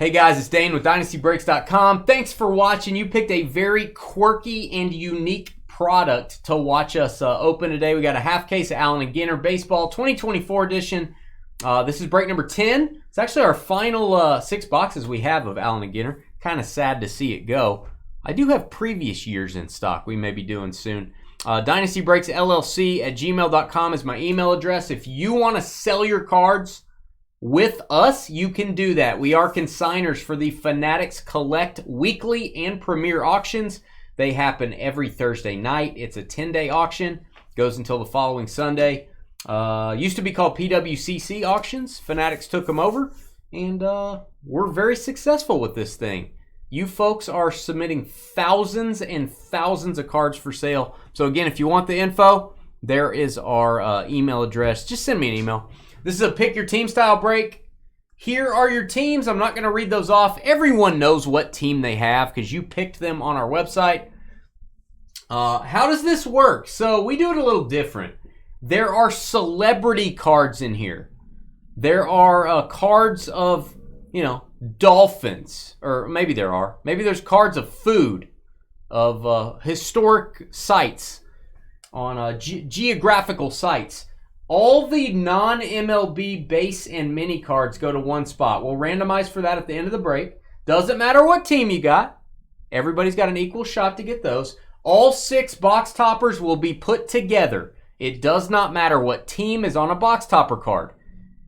Hey guys, it's Dane with DynastyBreaks.com. Thanks for watching. You picked a very quirky and unique product to watch us open today. We got a half case of Allen & Ginter Baseball 2024 edition. This is break number 10. It's actually our final 6 boxes we have of Allen & Ginter. Kind of sad to see it go. I do have previous years in stock we may be doing soon. Dynasty Breaks LLC at gmail.com is my email address. If you want to sell your cards with us, you can do that. We are consigners for the Fanatics Collect weekly and premier auctions. They happen every Thursday night. It's a 10-day auction. Goes until the following Sunday. Used to be called PWCC auctions. Fanatics took them over, and we're very successful with this thing. You folks are submitting thousands and thousands of cards for sale. So again, if you want the info, there is our email address. Just send me an email. This is a pick your team style break. Here are your teams. I'm not going to read those off. Everyone knows what team they have because you picked them on our website. How does this work? So we do it a little different. There are celebrity cards in here. There are cards of, dolphins. Or maybe there are. Maybe there's cards of food, of historic sites, on geographical sites. All the non-MLB base and mini cards go to one spot. We'll randomize for that at the end of the break. Doesn't matter what team you got. Everybody's got an equal shot to get those. All 6 box toppers will be put together. It does not matter what team is on a box topper card.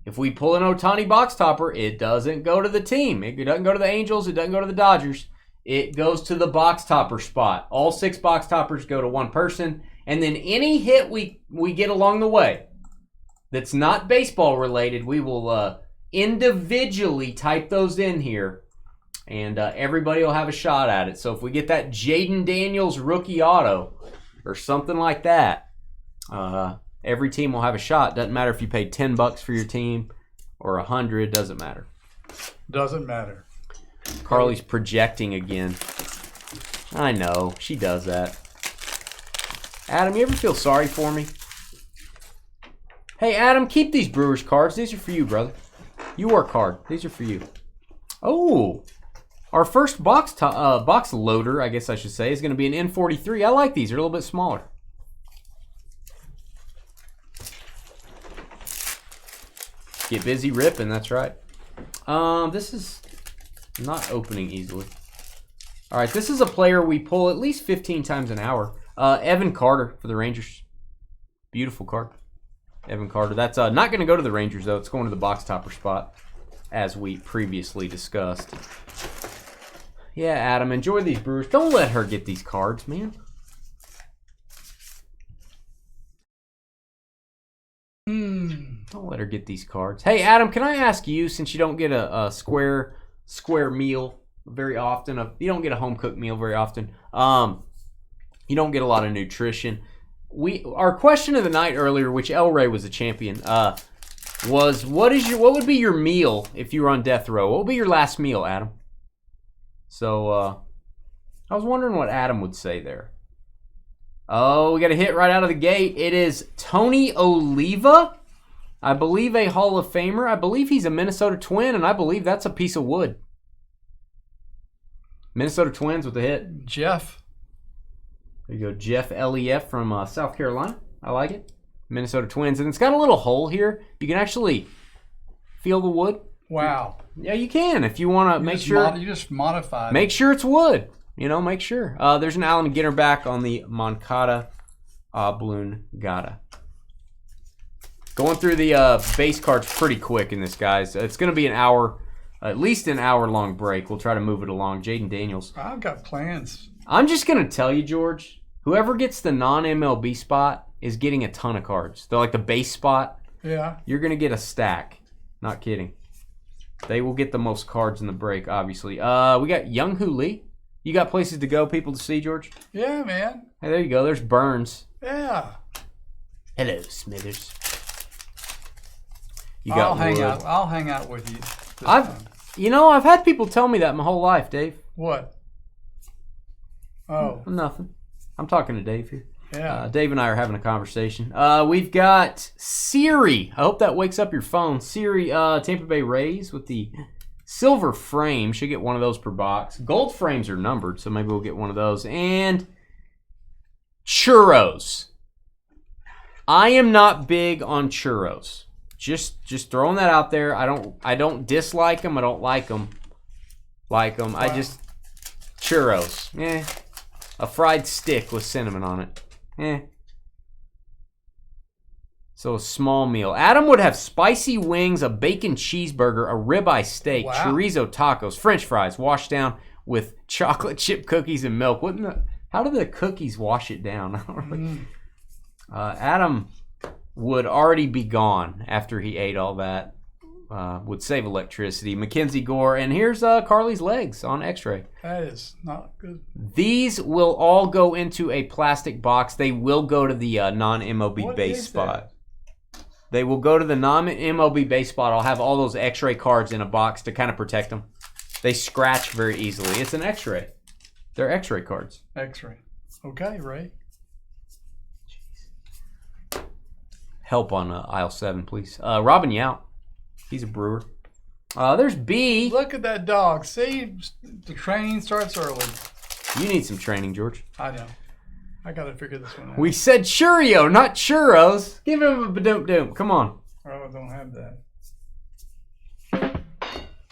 If we pull an Ohtani box topper, it doesn't go to the team. It doesn't go to the Angels. It doesn't go to the Dodgers. It goes to the box topper spot. All 6 box toppers go to one person. And then any hit we get along the way that's not baseball related, we will individually type those in here, and everybody will have a shot at it. So if we get that Jaden Daniels rookie auto or something like that, every team will have a shot. Doesn't matter if you paid $10 for your team or $100. Doesn't matter. Doesn't matter. Carly's projecting again. I know she does that. Adam, you ever feel sorry for me? Hey, Adam, keep these Brewers cards. These are for you, brother. You work hard. These are for you. Oh, our first box loader, I guess I should say, is going to be an N43. I like these. They're a little bit smaller. Get busy ripping, that's right. This is not opening easily. All right, this is a player we pull at least 15 times an hour. Evan Carter for the Rangers. Beautiful card. Evan Carter. That's not going to go to the Rangers, though. It's going to the box topper spot, as we previously discussed. Yeah, Adam, enjoy these Brewers. Don't let her get these cards, man. Don't let her get these cards. Hey, Adam, can I ask you, since you don't get a square meal very often, you don't get a home-cooked meal very often, you don't get a lot of nutrition. Our question of the night earlier, which El Rey was the champion, was what would be your meal if you were on death row? What would be your last meal, Adam? So I was wondering what Adam would say there. Oh, we got a hit right out of the gate. It is Tony Oliva, I believe a Hall of Famer. I believe he's a Minnesota Twin, and I believe that's a piece of wood. Minnesota Twins with the hit. Jeff. There you go, Jeff L.E.F. from South Carolina. I like it. Minnesota Twins. And it's got a little hole here. You can actually feel the wood. Wow. Yeah, you can if you want to make sure. You just modify it. Make sure it's wood. Make sure. There's an Allen & Ginter back on the Moncada Oblongata. Going through the base cards pretty quick in this, guys. It's going to be an hour, at least an hour-long break. We'll try to move it along. Jaden Daniels. I've got plans. I'm just going to tell you, George, whoever gets the non-MLB spot is getting a ton of cards. They're like the base spot. Yeah. You're going to get a stack. Not kidding. They will get the most cards in the break, obviously. We got Young-Hoo Lee. You got places to go, people to see, George? Yeah, man. Hey, there you go. There's Burns. Yeah. Hello, Smithers. I'll hang out with you. I've had people tell me that my whole life, Dave. What? Oh. Nothing. I'm talking to Dave here. Yeah. Dave and I are having a conversation. We've got Siri. I hope that wakes up your phone. Siri, Tampa Bay Rays with the Silver frame. Should get one of those per box. Gold frames are numbered, so maybe we'll get one of those. And churros. I am not big on churros. Just throwing that out there. I don't dislike them. I don't like them. Wow. I just churros. Eh. A fried stick with cinnamon on it. Eh. So a small meal. Adam would have spicy wings, a bacon cheeseburger, a ribeye steak, chorizo tacos, French fries, washed down with chocolate chip cookies and milk. How do the cookies wash it down? I don't really, Adam would already be gone after he ate all that. Would save electricity. Mackenzie Gore. And here's Carly's legs on x-ray. That is not good. These will all go into a plastic box. They will go to the non-MLB base spot. They will go to the non-MLB base spot. I'll have all those x-ray cards in a box to kind of protect them. They scratch very easily. It's an x-ray. They're x-ray cards. X-ray. Okay, Ray. Help on aisle 7, please. Robin Yount. He's a Brewer. There's B. Look at that dog. See, the training starts early. You need some training, George. I know. I got to figure this one out. We said Churio, not churros. Give him a badoom-doom. Come on. Oh, I don't have that.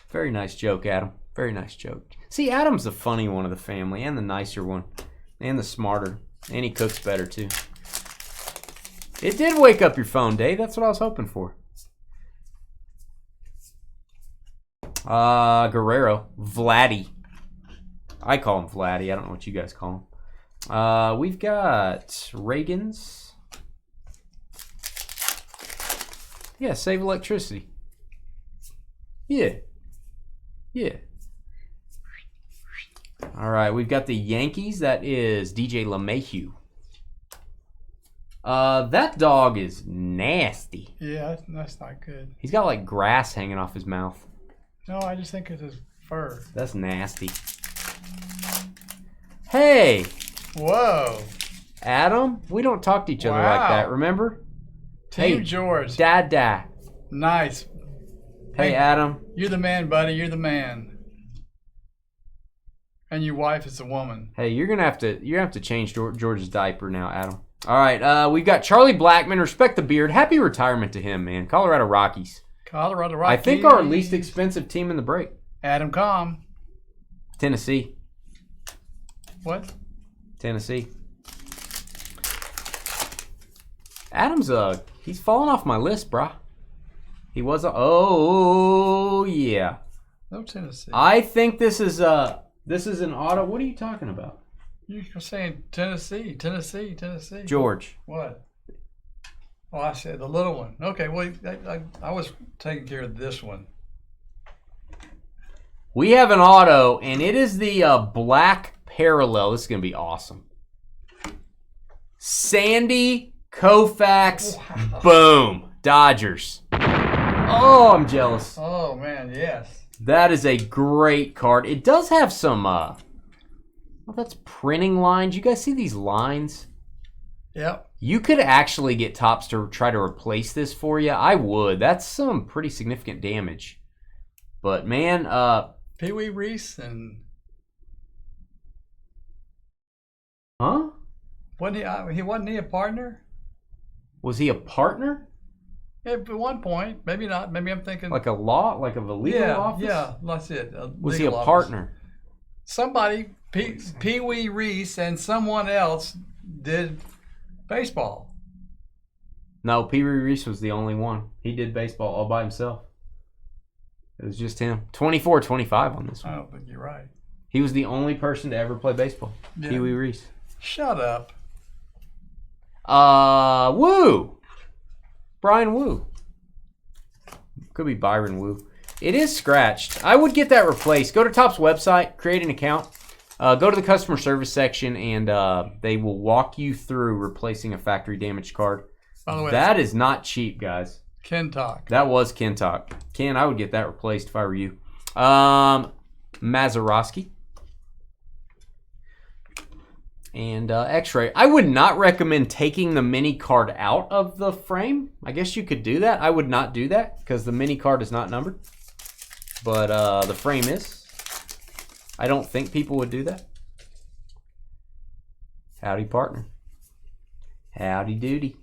Very nice joke, Adam. Very nice joke. See, Adam's the funny one of the family and the nicer one and the smarter. And he cooks better, too. It did wake up your phone, Dave. That's what I was hoping for. Guerrero. Vladdy. I call him Vladdy. I don't know what you guys call him. We've got Reagan's. Yeah, save electricity. Yeah. All right, we've got the Yankees. That is DJ LeMahieu. That dog is nasty. Yeah, that's not good. He's got like grass hanging off his mouth. No, I just think it's his fur. That's nasty. Hey. Whoa. Adam, we don't talk to each other like that, remember? Team George. Dada. Nice. Hey, Adam. You're the man, buddy. You're the man. And your wife is a woman. Hey, you're gonna have to change George's diaper now, Adam. All right, we've got Charlie Blackmon. Respect the beard. Happy retirement to him, man. Colorado Rockies. Colorado Rockies. I think our least expensive team in the break. Adam Com. Tennessee. What? Tennessee. Adam's he's fallen off my list, brah. He was oh yeah. No Tennessee. I think this is an auto. What are you talking about? You're saying Tennessee. George. What? Oh, I said the little one. Okay, well, I was taking care of this one. We have an auto, and it is the black parallel. This is going to be awesome. Sandy Koufax. Wow. Boom. Dodgers. Oh, I'm jealous. Oh, man, yes. That is a great card. It does have some, well, that's printing lines. You guys see these lines? Yep. You could actually get Topps to try to replace this for you. I would. That's some pretty significant damage. But, man, Pee Wee Reese and... Huh? Wasn't he a partner? Was he a partner? Yeah, at one point. Maybe not. Maybe I'm thinking... Like a legal office? Yeah, that's it. Was he a partner? Somebody, Pee Wee Reese and someone else did baseball. No, Pee Wee Reese was the only one. He did baseball all by himself. It was just him. 24-25 on this one. I don't think you're right. He was the only person to ever play baseball. Yeah. Pee Wee Reese. Shut up. Woo. Brian Woo. Could be Byron Woo. It is scratched. I would get that replaced. Go to Topps website, create an account, go to the customer service section, and they will walk you through replacing a factory damaged card. By the way, that is not cheap, guys. Ken Talk. That was Ken Talk. Ken, I would get that replaced if I were you. Mazeroski. And X-Ray. I would not recommend taking the mini card out of the frame. I guess you could do that. I would not do that because the mini card is not numbered. but the frame is. I don't think people would do that. Howdy, partner. Howdy doody.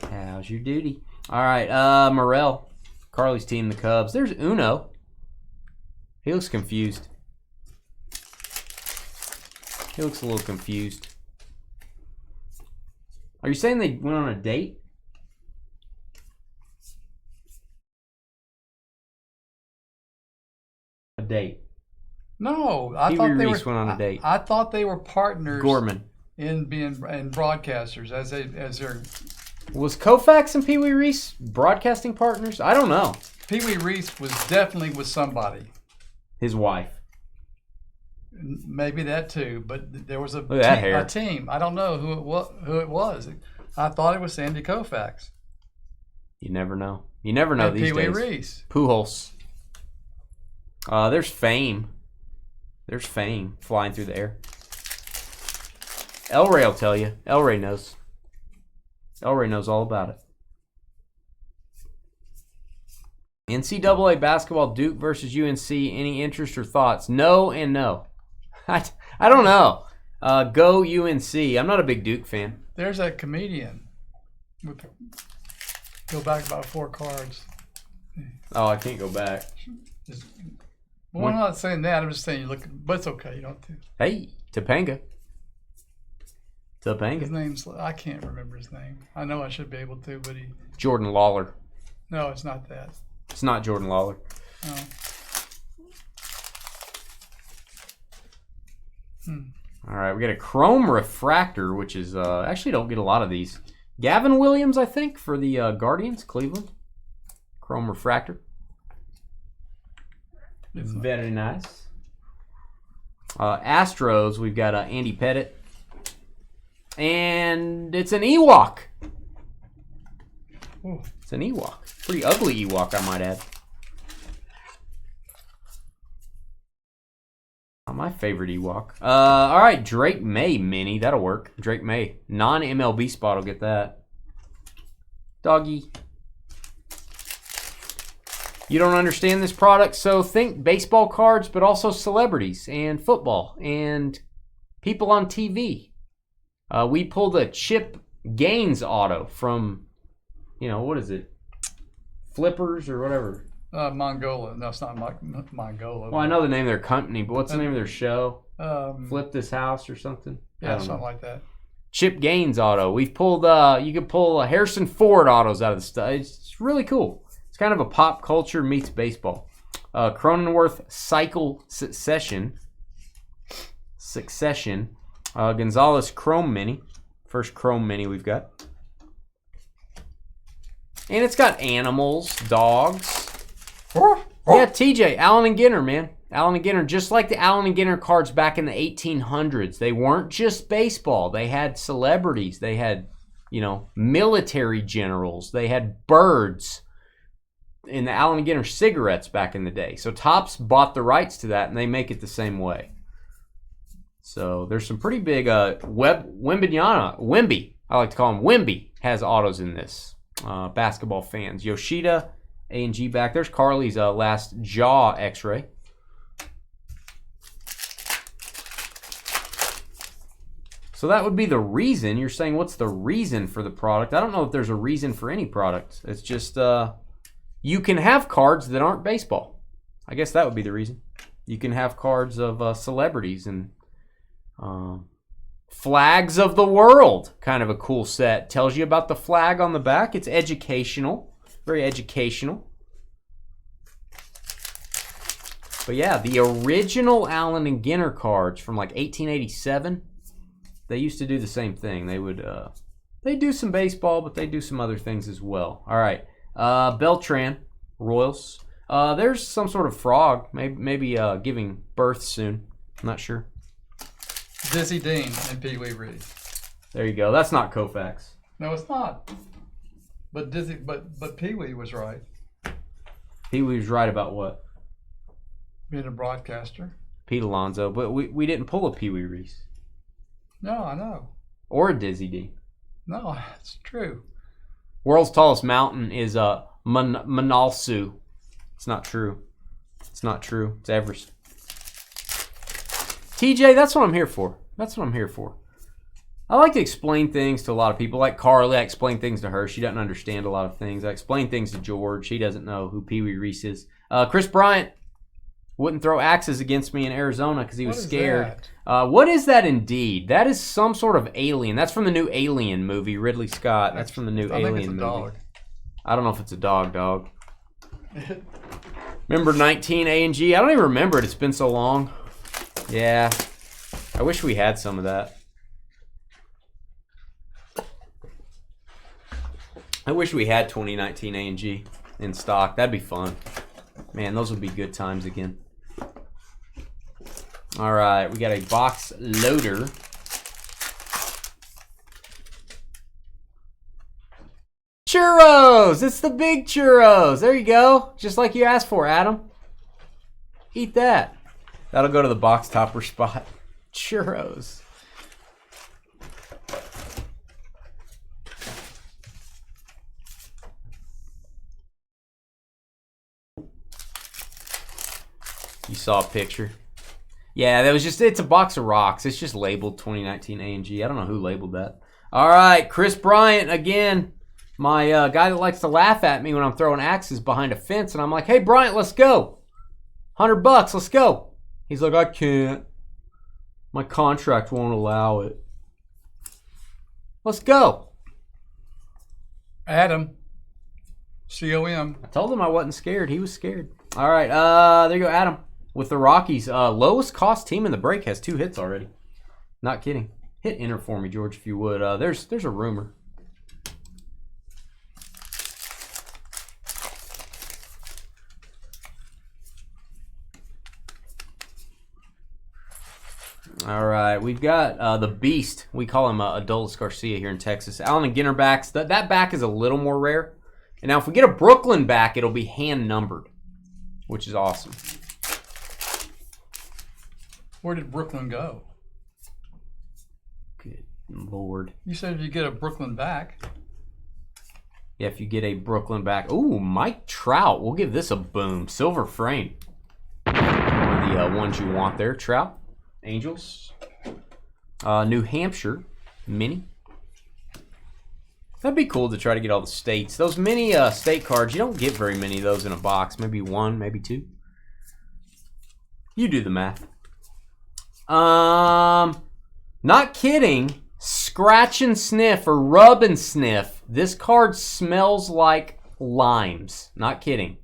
How's your duty? All right, Morrell. Carly's team, the Cubs. There's Uno. He looks confused. He looks a little confused. Are you saying they went on a date? A date. No, I Pee thought Wee they Reese were. went on a date. I thought they were partners Gorman. in broadcasters as their. Was Koufax and Pee Wee Reese broadcasting partners? I don't know. Pee Wee Reese was definitely with somebody. His wife. Maybe that too, but there was a team. I don't know who it was. I thought it was Sandy Koufax. You never know. You never know and these Pee Wee days. Reese. Pujols. There's Fame. There's Fame flying through the air. El Ray will tell you. El Ray knows. El Ray knows all about it. NCAA basketball, Duke versus UNC. Any interest or thoughts? No and no. I don't know. Go UNC. I'm not a big Duke fan. There's that comedian. Go back about 4 cards. Oh, I can't go back. Well, I'm not saying that. I'm just saying you look, but it's okay. You don't have to. Hey, Topanga. Topanga. His name's, I can't remember his name. I know I should be able to, but Jordan Lawler. No, it's not that. It's not Jordan Lawler. No. All right, we got a Chrome Refractor, which is actually don't get a lot of these. Gavin Williams, I think, for the Guardians, Cleveland. Chrome Refractor. Very nice. Astros, we've got Andy Pettit. And it's an Ewok. Ooh. It's an Ewok. Pretty ugly Ewok, I might add. Not my favorite Ewok. All right, Drake May mini. That'll work. Drake May. Non-MLB spot will get that. Doggy. You don't understand this product, so think baseball cards, but also celebrities and football and people on TV. We pulled a Chip Gaines auto from, what is it? Flippers or whatever. Mongola. No, it's not Mongola. Well, I know the name of their company, but what's the name of their show? Flip This House or something? Yeah, something like that. Chip Gaines auto. We've pulled, you could pull Harrison Ford autos out of the stuff. It's really cool. It's kind of a pop culture meets baseball. Cronenworth Cycle Succession. Gonzalez Chrome Mini. First Chrome Mini we've got. And it's got animals, dogs. Yeah, TJ, Allen and Ginter, man. Allen and Ginter, just like the Allen and Ginter cards back in the 1800s. They weren't just baseball. They had celebrities. They had, military generals. They had birds in the Allen and Ginter cigarettes back in the day. So Topps bought the rights to that, and they make it the same way. So there's some pretty big Wemby. I like to call him Wemby. Has autos in this. Basketball fans. Yoshida, A&G back. There's Carly's last jaw x-ray. So that would be the reason. You're saying, what's the reason for the product? I don't know if there's a reason for any product. It's just you can have cards that aren't baseball. I guess that would be the reason. You can have cards of celebrities and flags of the world. Kind of a cool set. Tells you about the flag on the back. It's educational. Very educational. But yeah, the original Allen and Ginter cards from like 1887, they used to do the same thing. They would they do some baseball, but they do some other things as well. All right. Beltran, Royals. There's some sort of frog, maybe giving birth soon. I'm not sure. Dizzy Dean and Pee Wee Reese. There you go. That's not Koufax. No, it's not. But Pee Wee was right. Pee Wee was right about what? Being a broadcaster. Pete Alonso, but we didn't pull a Pee Wee Reese. No, I know. Or a Dizzy Dean. No, it's true. World's tallest mountain is Manalsu. It's not true. It's not true. It's Everest. TJ, that's what I'm here for. That's what I'm here for. I like to explain things to a lot of people. Like Carly, I explain things to her. She doesn't understand a lot of things. I explain things to George. He doesn't know who Pee Wee Reese is. Chris Bryant wouldn't throw axes against me in Arizona because he was scared. What is that indeed? That is some sort of alien. That's from the new Alien movie, Ridley Scott. That's from the new Alien movie. I think it's a dog. I don't know if it's a dog. Remember 19 A&G? I don't even remember it. It's been so long. Yeah. I wish we had some of that. I wish we had 2019 A&G in stock. That'd be fun. Man, those would be good times again. All right, we got a box loader. Churros! It's the big churros. There you go. Just like you asked for, Adam. Eat that. That'll go to the box topper spot. Churros. You saw a picture. Yeah, that was just, it's a box of rocks. It's just labeled 2019 A&G. I don't know who labeled that. All right, Chris Bryant again. My guy that likes to laugh at me when I'm throwing axes behind a fence. And I'm like, hey, Bryant, let's go. $100, let's go. He's like, I can't. My contract won't allow it. Let's go. Adam. COM. I told him I wasn't scared. He was scared. All right, there you go, Adam. With the Rockies, lowest cost team in the break has 2 hits already. Not kidding. Hit enter for me, George, if you would. There's a rumor. All right, we've got the Beast. We call him Adolis Garcia here in Texas. Allen and Ginter backs. That back is a little more rare. And now if we get a Brooklyn back, it'll be hand numbered, which is awesome. Where did Brooklyn go? Good Lord. You said if you get a Brooklyn back. Yeah, if you get a Brooklyn back. Ooh, Mike Trout. We'll give this a boom. Silver frame. One of the ones you want there. Trout. Angels. New Hampshire. Mini. That'd be cool to try to get all the states. Those mini state cards, you don't get very many of those in a box. Maybe 1, maybe 2. You do the math. Not kidding. Scratch and sniff or rub and sniff. This card smells like limes. Not kidding.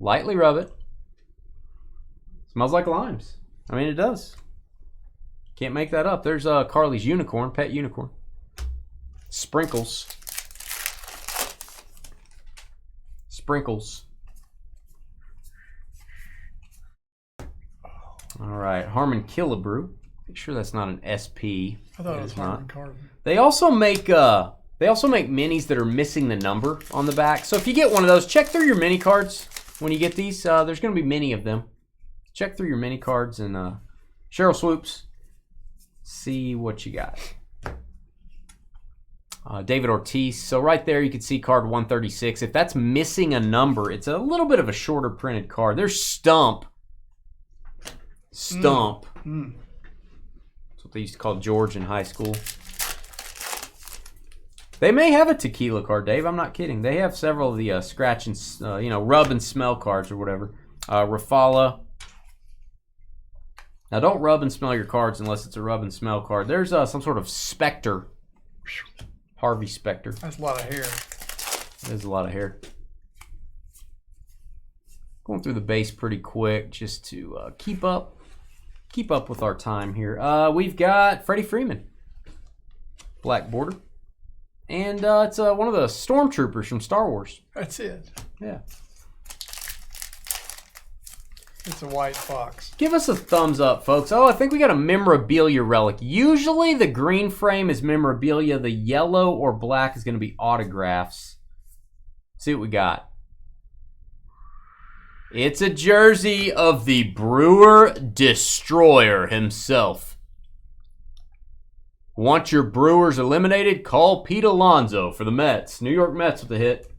Lightly rub it. Smells like limes. I mean, it does. Can't make that up. There's Carly's unicorn, pet unicorn. Sprinkles. Sprinkles. All right, Harmon Killebrew. Make sure that's not an SP. I thought it was Harmon Kardon. They also make minis that are missing the number on the back. So if you get one of those, check through your mini cards when you get these. There's going to be many of them. Check through your mini cards and Cheryl Swoops. See what you got. David Ortiz. So right there you can see card 136. If that's missing a number, it's a little bit of a shorter printed card. There's Stump. Stump. That's what they used to call George in high school. They may have a tequila card, Dave. I'm not kidding. They have several of the scratch and, rub and smell cards or whatever. Rafala. Now, don't rub and smell your cards unless it's a rub and smell card. There's some sort of Spectre. Harvey Spectre. That's a lot of hair. There's a lot of hair. Going through the base pretty quick just to keep up with our time here. We've got Freddie Freeman. Black border. And it's one of the stormtroopers from Star Wars. That's it. Yeah. It's a white box. Give us a thumbs up, folks. Oh, I think we got a memorabilia relic. Usually the green frame is memorabilia. The yellow or black is going to be autographs. See what we got. It's a jersey of the Brewer Destroyer himself. Want your Brewers eliminated? Call Pete Alonso for the Mets. New York Mets with the hit.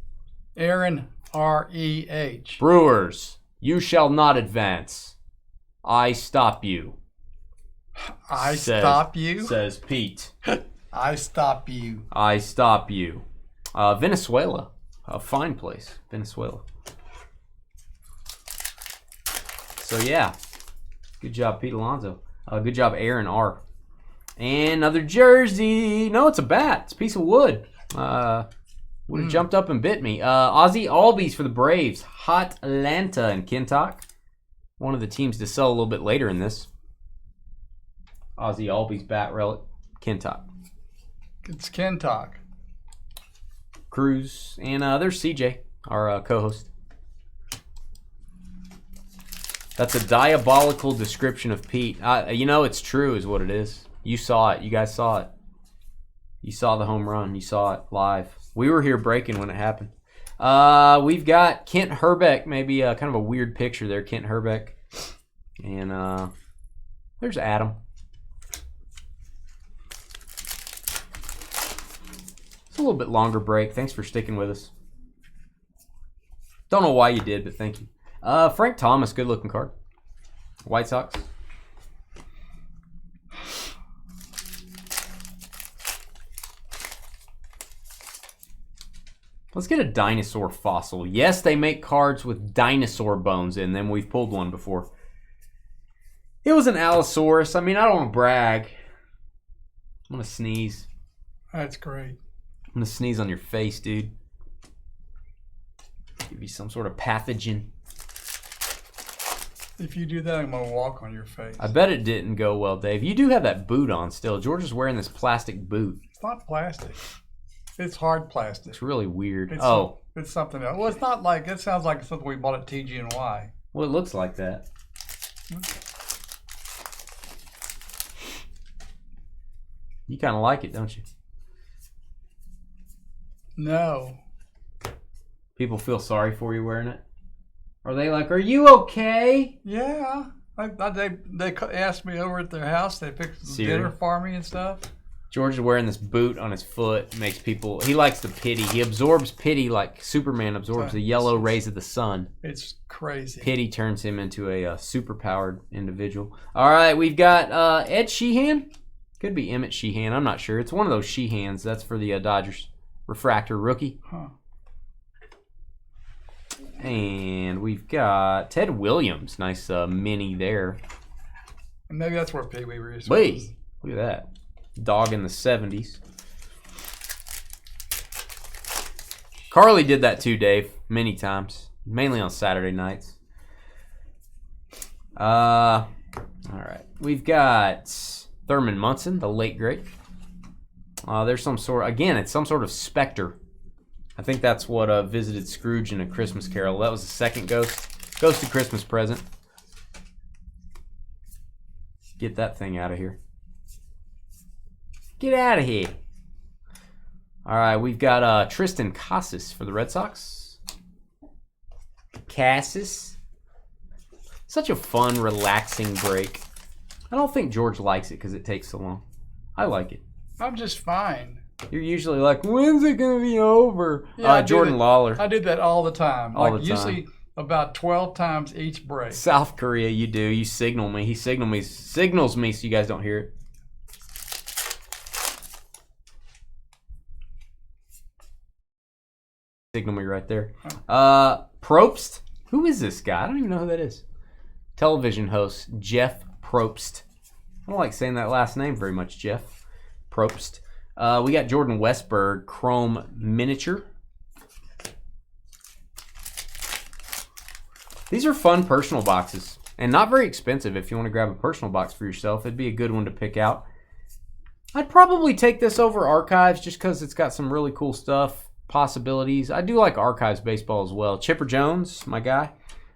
Aaron R-E-H. Brewers, you shall not advance. I stop you. Stop you? Says Pete. I stop you. I stop you. Venezuela. A fine place. Venezuela. So, yeah. Good job, Pete Alonso. Good job, Aaron R. And another jersey. No, it's a bat. It's a piece of wood. Would have jumped up and bit me. Ozzy Albies for the Braves. Hot Atlanta and Kintock. One of the teams to sell a little bit later in this. Ozzy Albies bat relic. Kintock. It's Kintock. Cruz. And there's CJ, our co-host. That's a diabolical description of Pete. You know it's true is what it is. You saw it. You guys saw it. You saw the home run. You saw it live. We were here breaking when it happened. We've got Kent Herbeck. Maybe kind of a weird picture there. Kent Herbeck. And there's Adam. It's a little bit longer break. Thanks for sticking with us. Don't know why you did, but thank you. Frank Thomas, good looking card. White Sox. Let's get a dinosaur fossil. Yes, they make cards with dinosaur bones in them. We've pulled one before. It was an Allosaurus. I mean, I don't want to brag. I'm going to sneeze. That's great. I'm going to sneeze on your face, dude. Give you some sort of pathogen. If you do that, I'm going to walk on your face. I bet it didn't go well, Dave. You do have that boot on still. George is wearing this plastic boot. It's not plastic. It's hard plastic. It's really weird. It's something else. Well, it's not like, it sounds like something we bought at TG&Y. Well, it looks like that. You kind of like it, don't you? No. People feel sorry for you wearing it? Are they like, are you okay? Yeah. They asked me over at their house. They picked some dinner for me and stuff. George is wearing this boot on his foot. Makes people... He likes the pity. He absorbs pity like Superman absorbs the yellow rays of the sun. It's crazy. Pity turns him into a super-powered individual. All right, we've got Ed Sheehan. Could be Emmett Sheehan. I'm not sure. It's one of those Sheehans. That's for the Dodgers. Refractor rookie. Huh. And we've got Ted Williams. Nice mini there. And maybe that's where Pee Wee was. Wait, look at that. Dog in the 70s. Carly did that too, Dave. Many times. Mainly on Saturday nights. All right. We've got Thurman Munson, the late great. There's some sort... Again, it's some sort of specter. I think that's what visited Scrooge in A Christmas Carol. That was the second ghost. Ghosted Christmas present. Get that thing out of here. Get out of here. All right, we've got Tristan Casas for the Red Sox. Casas. Such a fun, relaxing break. I don't think George likes it because it takes so long. I like it. I'm just fine. You're usually like, when's it going to be over? Yeah, Jordan Lawler. I did that all the time. All the time. Usually about 12 times each break. South Korea, you do. You signal me. He signals me so you guys don't hear it. Signal me right there. Probst. Who is this guy? I don't even know who that is. Television host Jeff Probst. I don't like saying that last name very much, Jeff Probst. We got Jordan Westberg Chrome Miniature. These are fun personal boxes and not very expensive. If you want to grab a personal box for yourself, it'd be a good one to pick out. I'd probably take this over Archives just because it's got some really cool stuff, possibilities. I do like Archives baseball as well. Chipper Jones, my guy.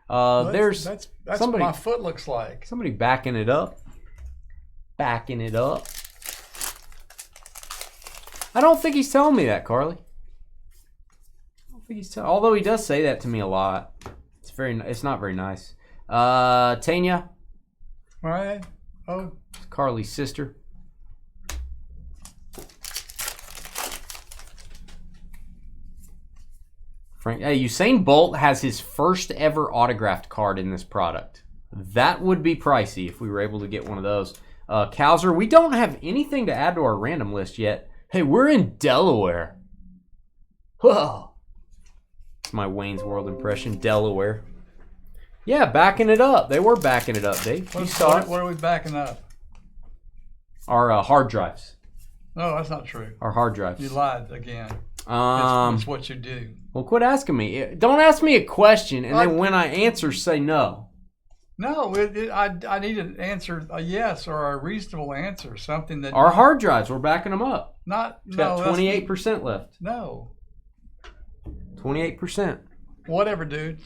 That's somebody, what my foot looks like. Somebody backing it up. Backing it up. I don't think he's telling me that, Carly. I don't think he's telling. Although he does say that to me a lot. It's not very nice. Tanya. All right. Oh. Carly's sister. Usain Bolt has his first ever autographed card in this product. That would be pricey if we were able to get one of those. Cowser, we don't have anything to add to our random list yet. Hey, we're in Delaware. Whoa. It's my Wayne's World impression, Delaware. Yeah, backing it up. They were backing it up, Dave. You saw it. What are we backing up? Our hard drives. No, that's not true. Our hard drives. You lied again. It's what you do. Well, quit asking me. Don't ask me a question, and then when I answer, say no. No, I need an answer, a yes or a reasonable answer, something that... Our hard drives, we're backing them up. Got 28% left. No. 28%. Whatever, dude.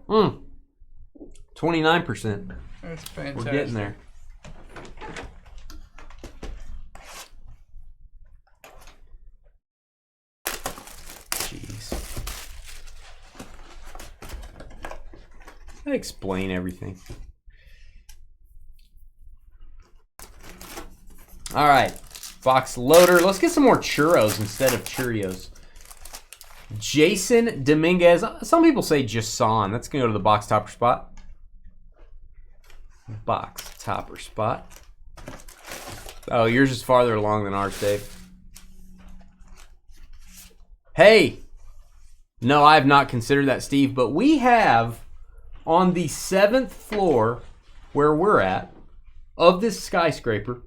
29%. That's fantastic. We're getting there. Jeez. I explain everything. All right, box loader. Let's get some more churros instead of Cheerios. Jason Dominguez. Some people say Jason. That's going to go to the box topper spot. Box topper spot. Oh, yours is farther along than ours, Dave. Hey. No, I have not considered that, Steve. But we have on the 7th floor where we're at of this skyscraper,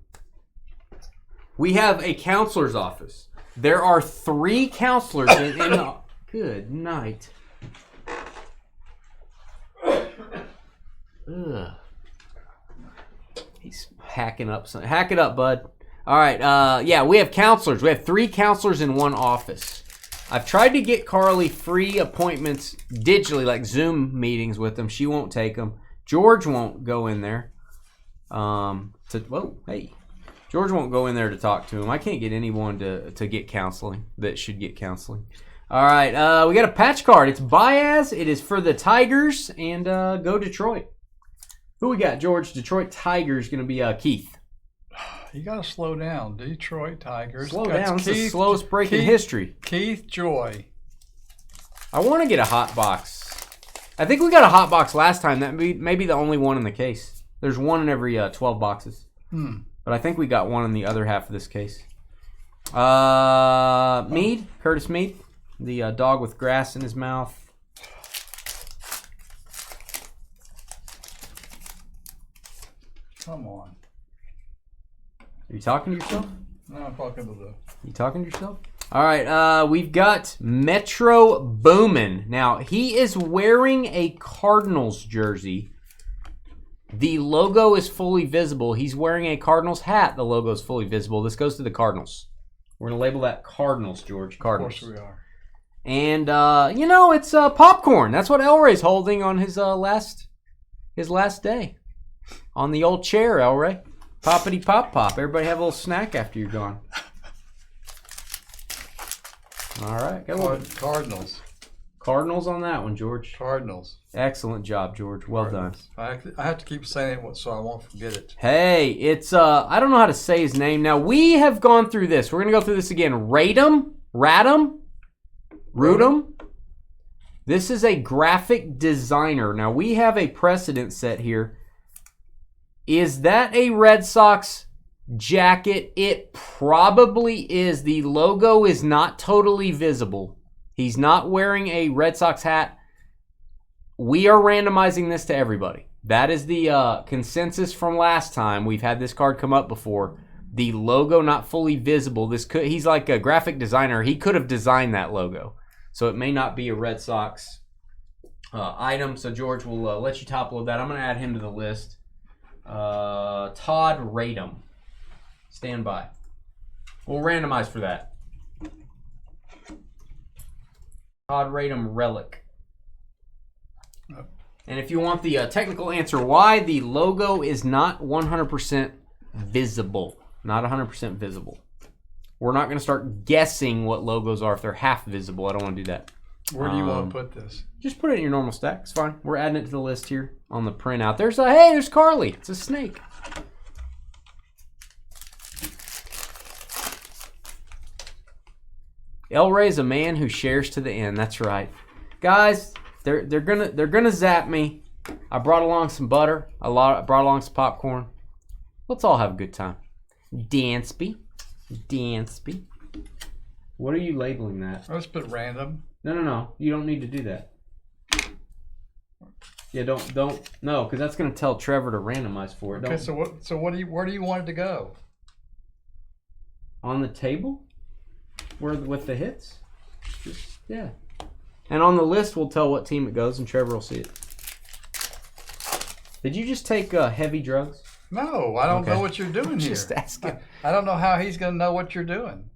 we have a counselor's office. There are 3 counselors in the... Good night. Ugh. He's hacking up something. Hack it up, bud. All right. Yeah, we have counselors. We have 3 counselors in one office. I've tried to get Carly free appointments digitally, like Zoom meetings with them. She won't take them. George won't go in there. Hey. George won't go in there to talk to him. I can't get anyone to get counseling that should get counseling. All right, we got a patch card. It's Baez. It is for the Tigers, and go Detroit. Who we got, George? Detroit Tigers going to be Keith. You got to slow down. Detroit Tigers. Slow down. It's the slowest break in history. Keith Joy. I want to get a hot box. I think we got a hot box last time. That may be the only one in the case. There's one in every 12 boxes. But I think we got one in the other half of this case. Mead, Curtis Mead, the dog with grass in his mouth. Come on. Are you talking to yourself? No, I'm talking to the... You talking to yourself? All right, we've got Metro Boomin. Now, he is wearing a Cardinals jersey. The logo is fully visible. He's wearing a Cardinals hat. The logo is fully visible. This goes to the Cardinals. We're going to label that Cardinals, George. Cardinals. Of course we are. And, it's popcorn. That's what Elray's holding on his last day. On the old chair, Elray. Poppity pop pop. Everybody have a little snack after you're gone. All right. Cardinals. Cardinals on that one, George. Cardinals. Excellent job, George. Well done. I have to keep saying it so I won't forget it. Hey, it's, I don't know how to say his name. Now, we have gone through this. We're going to go through this again. Radum. This is a graphic designer. Now, we have a precedent set here. Is that a Red Sox jacket? It probably is. The logo is not totally visible. He's not wearing a Red Sox hat. We are randomizing this to everybody. That is the consensus from last time. We've had this card come up before. The logo not fully visible. He's like a graphic designer. He could have designed that logo. So it may not be a Red Sox item. So George will let you top load that. I'm going to add him to the list. Todd Radum. Stand by. We'll randomize for that. Todd Radum relic. And if you want the technical answer why the logo is not 100% visible. Not 100% visible. We're not going to start guessing what logos are if they're half visible. I don't want to do that. Where do you want to put this? Just put it in your normal stack. It's fine. We're adding it to the list here on the printout. There's Carly. It's a snake. Elray is a man who shares to the end. That's right. Guys, they're gonna zap me. I brought along some butter. I brought along some popcorn. Let's all have a good time. Dansby. What are you labeling that? Let's put random. No. You don't need to do that. Yeah, don't. No, because that's gonna tell Trevor to randomize for it. Okay, so where do you want it to go? On the table, with the hits. Yeah. And on the list, we'll tell what team it goes, and Trevor will see it. Did you just take heavy drugs? No, I don't know what you're doing here. Just asking. I don't know how he's going to know what you're doing.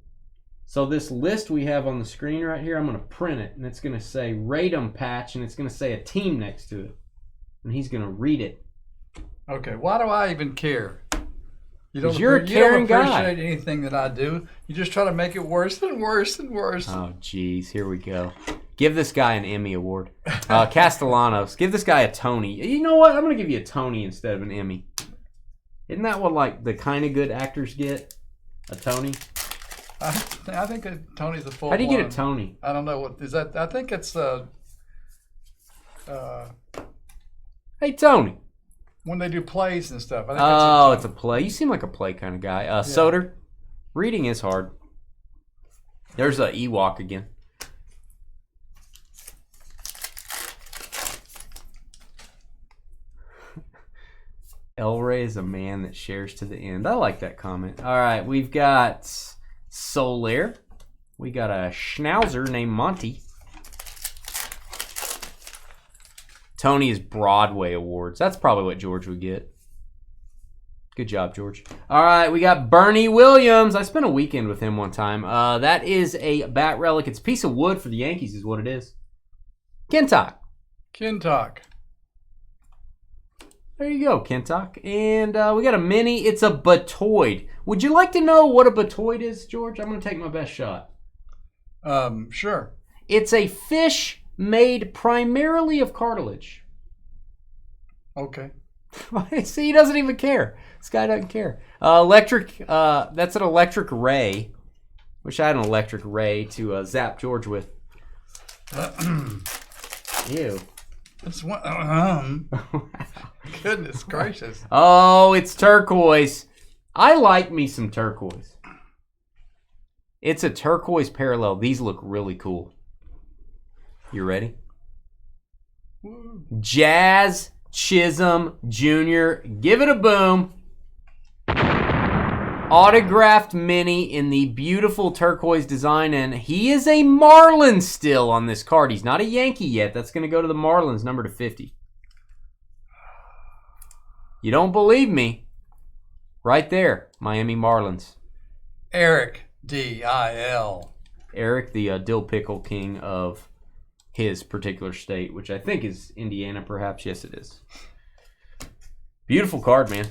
So this list we have on the screen right here, I'm going to print it, and it's going to say Rate 'em Patch, and it's going to say a team next to it. And he's going to read it. Okay, why do I even care? You're a caring guy. You don't appreciate anything that I do. You just try to make it worse and worse and worse. Oh, geez. Here we go. Give this guy an Emmy Award. Castellanos. Give this guy a Tony. You know what? I'm going to give you a Tony instead of an Emmy. Isn't that what, like, the kind of good actors get? A Tony? I think a Tony's a full How do you get a Tony? I don't know. What is that? I think it's... Hey, Tony. When they do plays and stuff. I think it's a play. You seem like a play kind of guy. Soder, reading is hard. There's a Ewok again. Elray is a man that shares to the end. I like that comment. All right, we've got Solaire. We got a Schnauzer named Monty. Tony is Broadway Awards. That's probably what George would get. Good job, George. All right, we got Bernie Williams. I spent a weekend with him one time. That is a bat relic. It's a piece of wood for the Yankees is what it is. Kintock. There you go, Kintock. And we got a mini. It's a Batoid. Would you like to know what a Batoid is, George? I'm going to take my best shot. Sure. It's a fish made primarily of cartilage. Okay. See, he doesn't even care. This guy doesn't care. Electric. That's an electric ray. Wish I had an electric ray to zap George with. Ew. This one. Goodness gracious. Oh, it's turquoise. I like me some turquoise. It's a turquoise parallel. These look really cool. You ready? Jazz Chisholm Jr. Give it a boom. Autographed mini in the beautiful turquoise design, and he is a Marlin still on this card. He's not a Yankee yet. That's going to go to the Marlins, number _50. You don't believe me? Right there, Miami Marlins. Eric D.I.L. Eric, the dill pickle king of his particular state, which I think is Indiana, perhaps. Yes, it is. Beautiful card, man.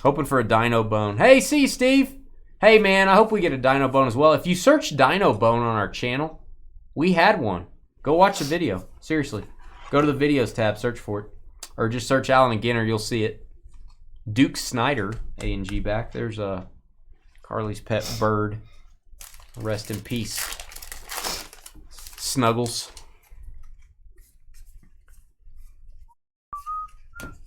Hoping for a Dino Bone. Hey, see you, Steve. Hey, man, I hope we get a Dino Bone as well. If you search Dino Bone on our channel, we had one. Go watch the video. Seriously. Go to the videos tab, search for it. Or just search Allen and Ginter, you'll see it. Duke Snyder, A&G back. There's Carly's pet bird. Rest in peace. Snuggles.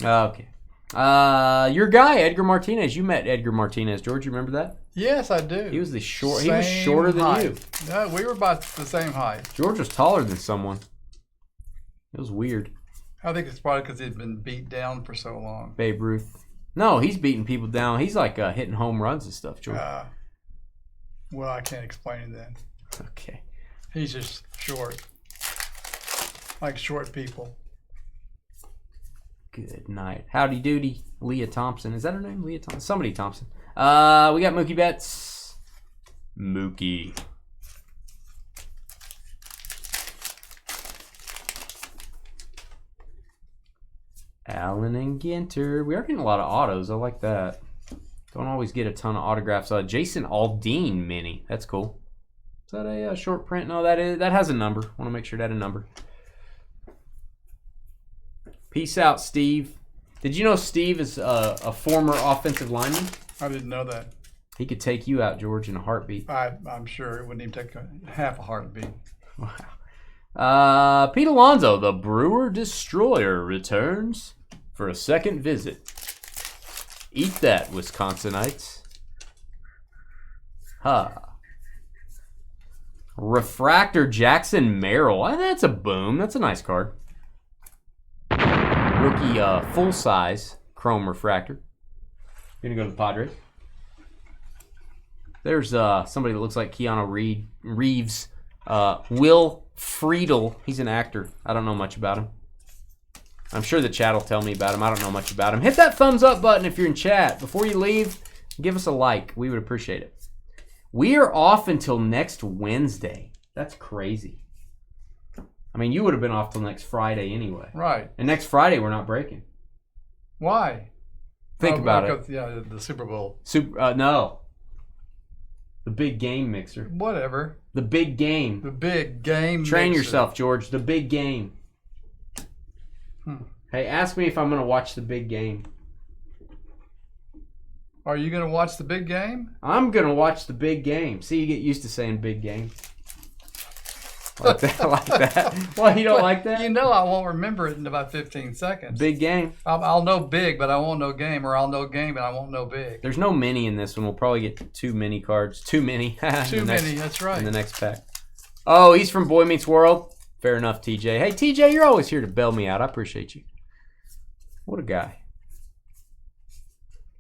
Okay. Your guy, Edgar Martinez. You met Edgar Martinez, George. You remember that? Yes, I do. He was he was shorter than you. No, we were about the same height. George was taller than someone. It was weird. I think it's probably because he'd been beat down for so long. Babe Ruth. No, he's beating people down. He's like hitting home runs and stuff, George. Well, I can't explain it then. Okay. He's just short. Like short people. Good night. Howdy doody. Leah Thompson. Is that her name? Leah Thompson? Somebody Thompson. We got Mookie Betts. Mookie. Allen and Ginter. We are getting a lot of autos. I like that. Don't always get a ton of autographs. Jason Aldean mini. That's cool. Is that a short print? No, that has a number. Want to make sure that had a number. Peace out, Steve. Did you know Steve is a former offensive lineman? I didn't know that. He could take you out, George, in a heartbeat. I'm sure it wouldn't even take half a heartbeat. Wow. Pete Alonso, the Brewer Destroyer, returns for a second visit. Eat that, Wisconsinites. Refractor Jackson Merrill. That's a boom. That's a nice card. Rookie full size chrome refractor. Gonna go to the Padres. There's somebody that looks like Keanu Reeves. Will Friedel. He's an actor. I don't know much about him. I'm sure the chat will tell me about him. I don't know much about him. Hit that thumbs up button if you're in chat. Before you leave, give us a like. We would appreciate it. We are off until next Wednesday. That's crazy. I mean, you would have been off till next Friday anyway. Right. And next Friday, we're not breaking. Why? Think about it. Yeah, the Super Bowl. No. The big game mixer. Whatever. The big game. The big game Train mixer. yourself, George. The big game. Hey, ask me if I'm going to watch the big game. Are you going to watch the big game? I'm going to watch the big game. See, you get used to saying big game. Like that. Well, you don't like that? You know I won't remember it in about 15 seconds. Big game. I'll know big, but I won't know game, or I'll know game, but I won't know big. There's no mini in this one. We'll probably get too many cards. Too many. That's right. In the next pack. Oh, he's from Boy Meets World. Fair enough, TJ. Hey, TJ, you're always here to bail me out. I appreciate you. What a guy.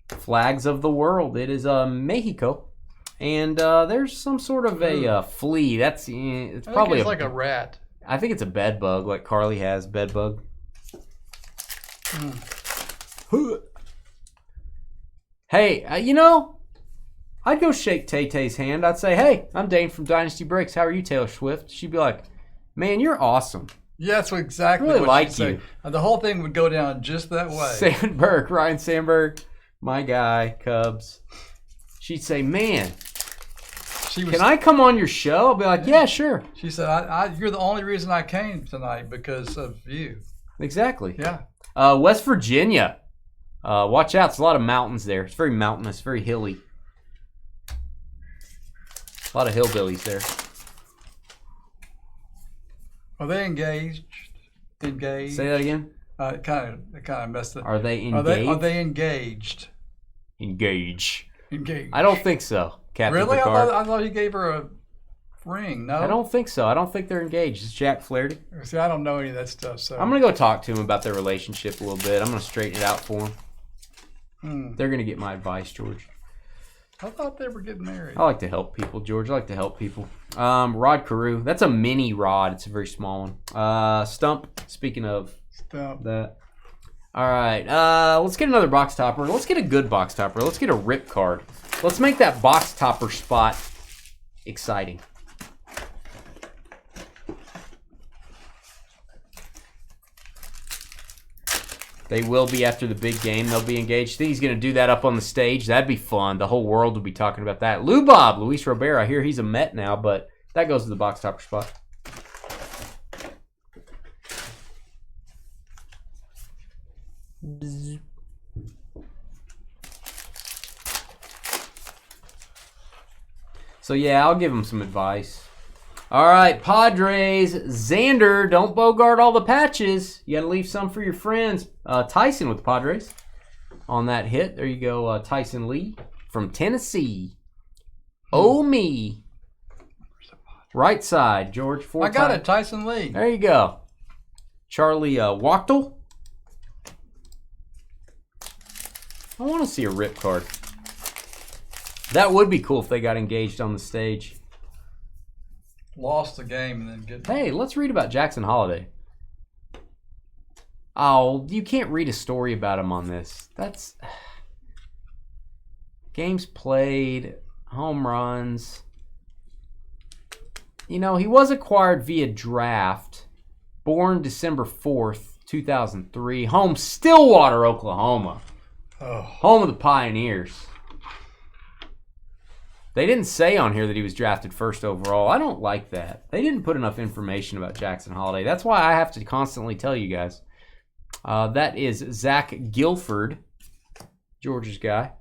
Flags of the world. It is Mexico. And there's some sort of a flea. It's probably it's like a rat. I think it's a bed bug, like Carly has bed bug. Hey, I'd go shake Tay-Tay's hand. I'd say, hey, I'm Dane from Dynasty Breaks. How are you, Taylor Swift? She'd be like, man, you're awesome. Yeah, that's exactly really what like she'd say. The whole thing would go down just that way. Ryan Sandberg, my guy, Cubs. She'd say, man, can I come on your show? I'll be like, yeah, sure. She said, you're the only reason I came tonight because of you. Exactly. Yeah. West Virginia. Watch out. There's a lot of mountains there. It's very mountainous, very hilly. A lot of hillbillies there. Are they engaged? Engaged? Say that again. It kind of messed it. Are they engaged? Are they engaged? Engaged. I don't think so, Captain Really? Picard. I thought he gave her a ring. No, I don't think so. I don't think they're engaged. It's Jack Flaherty. See, I don't know any of that stuff. So I'm gonna go talk to him about their relationship a little bit. I'm gonna straighten it out for them. They're gonna get my advice, George. I thought they were getting married. I like to help people, George. I like to help people. Rod Carew. That's a mini rod. It's a very small one. Stump. Speaking of that. All right. Let's get another box topper. Let's get a good box topper. Let's get a rip card. Let's make that box topper spot exciting. They will be after the big game. They'll be engaged. He's going to do that up on the stage. That'd be fun. The whole world will be talking about that. Lou Bob, Luis Robert. I hear he's a Met now, but that goes to the box topper spot. So, yeah, I'll give him some advice. All right, Padres. Xander, don't bogart all the patches. You got to leave some for your friends. Tyson with the Padres on that hit. There you go, Tyson Lee from Tennessee. Oh, me. Right side, George. I got it, Tyson Lee. There you go. Charlie Wachtel. I want to see a rip card. That would be cool if they got engaged on the stage. Lost the game and then get... Hey, let's read about Jackson Holiday. Oh, you can't read a story about him on this. That's... Games played, home runs. You know, he was acquired via draft. Born December 4th, 2003. Home Stillwater, Oklahoma. Oh. Home of the Pioneers. They didn't say on here that he was drafted first overall. I don't like that. They didn't put enough information about Jackson Holiday. That's why I have to constantly tell you guys. That is Zach Gilford, George's guy.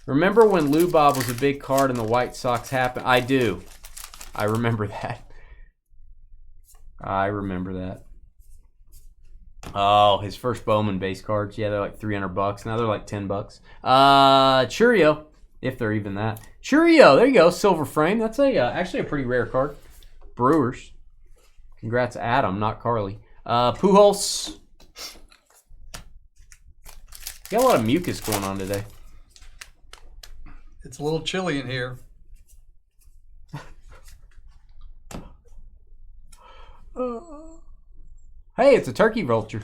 Remember when Lou Bob was a big card and the White Sox happened? I do. I remember that. I remember that. Oh, his first Bowman base cards. Yeah, they're like $300. Now they're like $10. Churio, if they're even that. Churio, there you go. Silver frame. That's actually a pretty rare card. Brewers. Congrats, Adam, not Carly. Pujols. Got a lot of mucus going on today. It's a little chilly in here. Hey, it's a turkey vulture.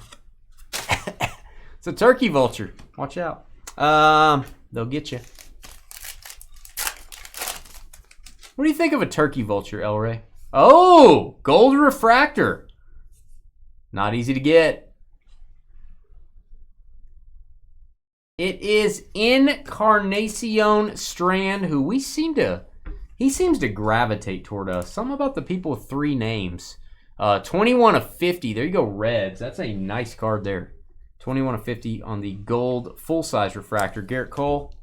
It's a turkey vulture. Watch out. They'll get you. What do you think of a turkey vulture, El Rey? Oh, gold refractor. Not easy to get. It is Encarnacion Strand, who he seems to gravitate toward us. Something about the people with 3 names. 21 of 50. There you go, Reds. That's a nice card there. 21 of 50 on the gold full-size refractor. Garrett Cole.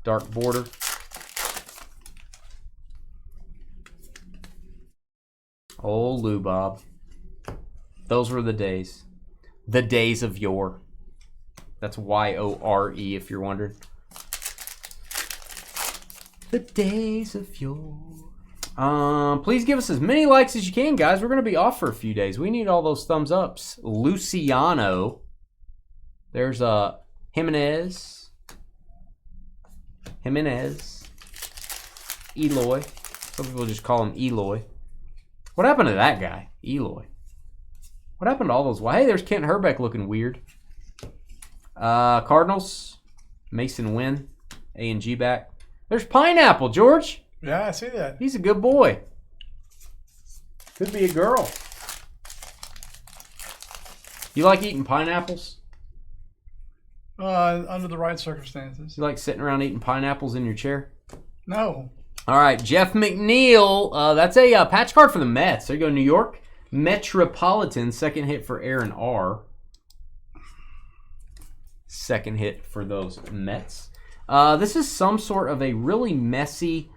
Dark border. Oh, Lou Bob. Those were the days. The days of yore. That's Y-O-R-E if you're wondering. The days of yore. Please give us as many likes as you can, guys. We're going to be off for a few days. We need all those thumbs ups. Luciano. There's Jimenez. Eloy. Some people just call him Eloy. What happened to that guy? Eloy. What happened to all those? Well, hey, there's Kent Herbeck looking weird. Cardinals. Mason Wynn. A&G back. There's Pineapple, George. Yeah, I see that. He's a good boy. Could be a girl. You like eating pineapples? Under the right circumstances. You like sitting around eating pineapples in your chair? No. All right, Jeff McNeil. That's a patch card for the Mets. There you go, New York. Metropolitan, second hit for Aaron R. Second hit for those Mets. This is some sort of a really messy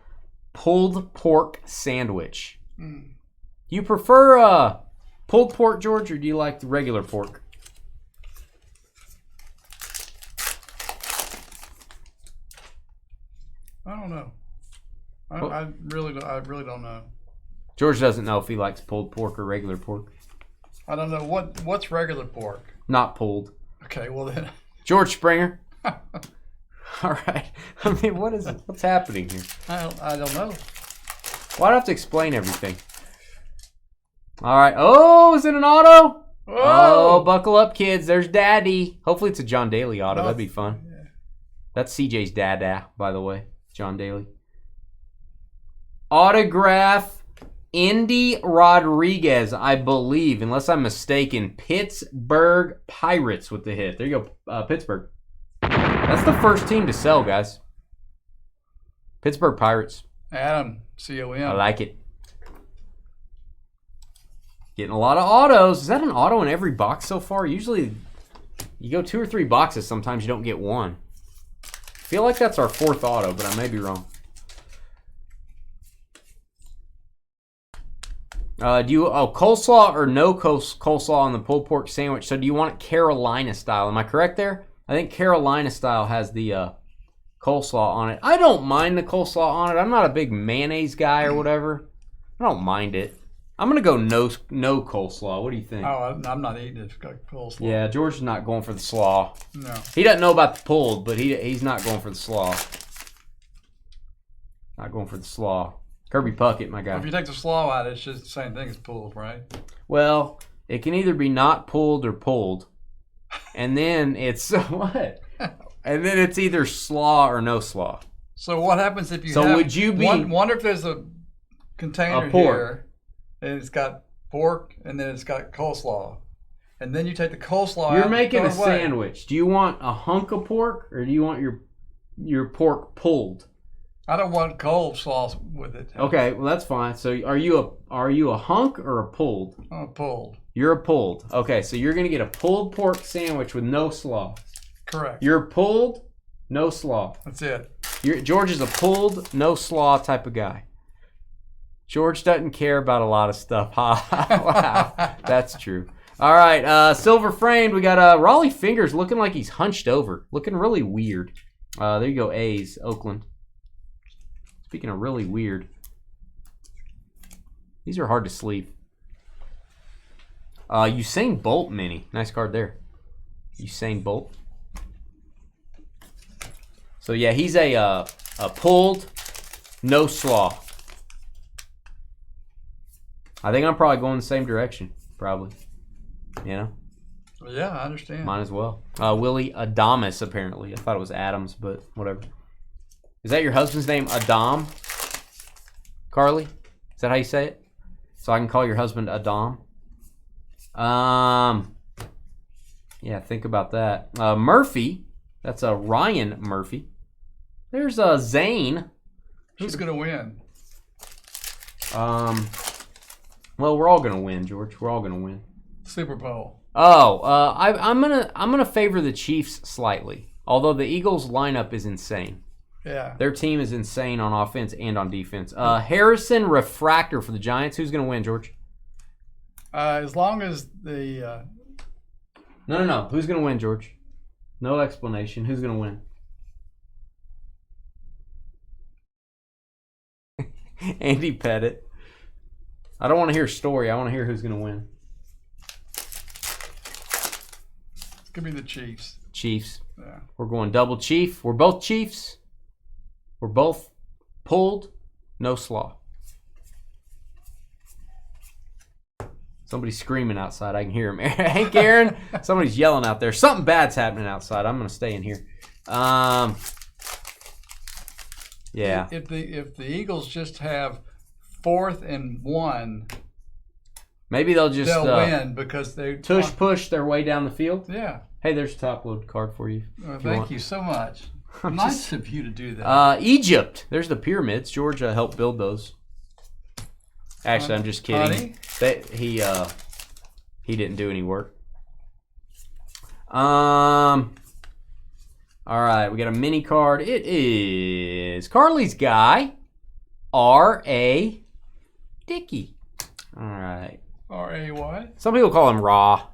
pulled pork sandwich. Do you prefer pulled pork, George, or do you like the regular pork? I don't know. I really don't know. George doesn't know if he likes pulled pork or regular pork. I don't know what's regular pork. Not pulled. Okay, well then. George Springer. All right. I mean, what's happening here? I don't know. Well, I have to explain everything. All right. Oh, is it an auto? Whoa. Oh, buckle up, kids. There's Daddy. Hopefully it's a John Daly auto. That'd be fun. Yeah. That's CJ's dada, by the way. John Daly. Autograph Indy Rodriguez, I believe, unless I'm mistaken. Pittsburgh Pirates with the hit. There you go, Pittsburgh. That's the first team to sell, guys. Pittsburgh Pirates. Adam, COM. I like it. Getting a lot of autos. Is that an auto in every box so far? Usually you go 2 or 3 boxes. Sometimes you don't get one. I feel like that's our 4th auto, but I may be wrong. Do you coleslaw or no coleslaw on the pulled pork sandwich? So do you want it Carolina style? Am I correct there? I think Carolina style has the coleslaw on it. I don't mind the coleslaw on it. I'm not a big mayonnaise guy or whatever. I don't mind it. I'm gonna go no coleslaw. What do you think? Oh, I'm not eating it. Coleslaw. Yeah, George is not going for the slaw. No. He doesn't know about the pulled, but he's not going for the slaw. Not going for the slaw. Kirby Puckett, my guy. If you take the slaw out, it's just the same thing as pulled, right? Well, it can either be not pulled or pulled. And then it's what? And then it's either slaw or no slaw. So what happens if you would you be... Wonder if there's a container here, and it's got pork, and then it's got coleslaw. And then you take the coleslaw out. You're making a sandwich. Do you want a hunk of pork, or do you want your pork pulled? I don't want coleslaw with it. Okay, well that's fine. So are you a hunk or a pulled? I'm a pulled. You're a pulled. Okay, so you're gonna get a pulled pork sandwich with no slaw. Correct. You're pulled. No slaw. That's it. George is a pulled, no slaw type of guy. George doesn't care about a lot of stuff. Wow, that's true. All right, silver framed. We got Raleigh Fingers looking like he's hunched over, looking really weird. There you go, A's, Oakland. Speaking of really weird, these are hard to sleeve. Usain Bolt mini, nice card there. Usain Bolt. So yeah, he's a pulled, no slaw. I think I'm probably going the same direction, probably. You know? Yeah, I understand. Mine as well. Willie Adamas, apparently. I thought it was Adams, but whatever. Is that your husband's name, Adam? Carly? Is that how you say it? So I can call your husband Adam? Yeah, think about that. Murphy. That's a Ryan Murphy. There's a Zane. Who's going to win? Well, we're all going to win, George. We're all going to win. Super Bowl. Oh, I'm gonna favor the Chiefs slightly. Although the Eagles lineup is insane. Yeah. Their team is insane on offense and on defense. Harrison Refractor for the Giants. Who's gonna win, George? As long as the No. Who's gonna win, George? No explanation. Who's gonna win? Andy Pettit. I don't want to hear a story. I want to hear who's gonna win. It's gonna be the Chiefs. Chiefs. Yeah. We're going double chief. We're both Chiefs. We're both pulled. No slaw. Somebody's screaming outside. I can hear him. Hank Aaron. Somebody's yelling out there. Something bad's happening outside. I'm gonna stay in here. Yeah. If the Eagles just have 4th and 1, maybe they'll win because they push their way down the field. Yeah. Hey, there's a top load card for you. Thank you so much. Nice of you to do that. Egypt. There's the pyramids. Georgia helped build those. Actually, I'm just kidding. He didn't do any work. All right, we got a mini card. It is Carly's guy, R.A. Dickey. All right. R.A. what? Some people call him Raw.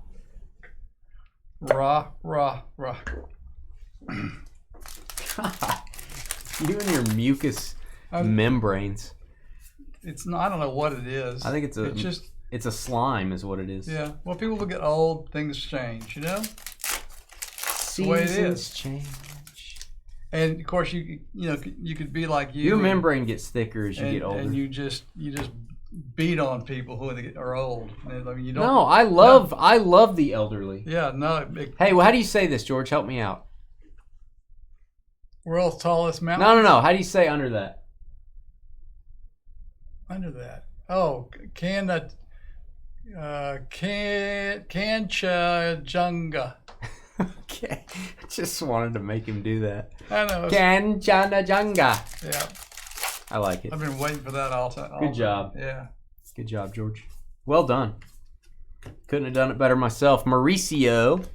Raw. God, you and your mucus membranes. It's not. I don't know what it is. I think it's a slime, is what it is. Yeah. Well, people will get old. Things change. You know. The way it is. Change. And of course, you could be like you. Your membrane gets thicker as you get older. And you just beat on people who are old. I mean, you don't. No, I love the elderly. Yeah. No. Hey, well, how do you say this, George? Help me out. World's tallest mountain. No. How do you say under that? Under that. Oh, Kanchajunga. Okay. I just wanted to make him do that. I know. Kanchajunga. Yeah. I like it. I've been waiting for that all time. Good job. Yeah. Good job, George. Well done. Couldn't have done it better myself. Mauricio. We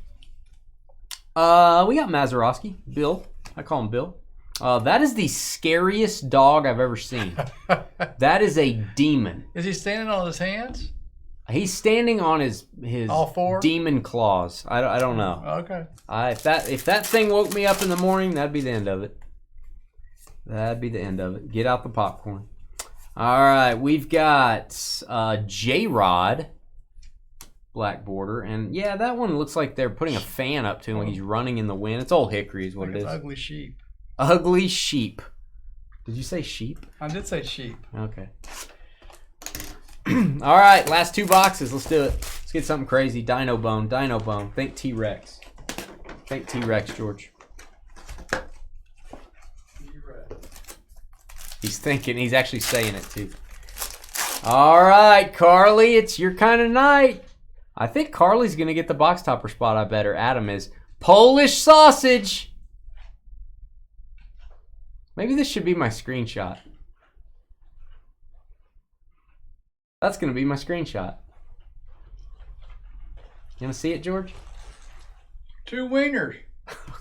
got Mazeroski. Bill. I call him Bill. That is the scariest dog I've ever seen. That is a demon. Is he standing on his hands? He's standing on his all 4 demon claws. I don't know. Okay. If that thing woke me up in the morning, that'd be the end of it. Get out the popcorn. All right, we've got J-Rod, black border, and yeah, that one looks like they're putting a fan up to him, like he's running in the wind. It's old hickory, is what it is. Ugly sheep. Ugly sheep. Did you say sheep? I did say sheep. Okay. All right, last 2 boxes. Let's do it. Let's get something crazy. Dino Bone. Think T-Rex. Think T-Rex, George. He's thinking. He's actually saying it, too. All right, Carly, it's your kind of night. I think Carly's going to get the box topper spot, I bet, or Adam is. Polish sausage. Maybe this should be my screenshot. That's going to be my screenshot. You want to see it, George? 2 wieners.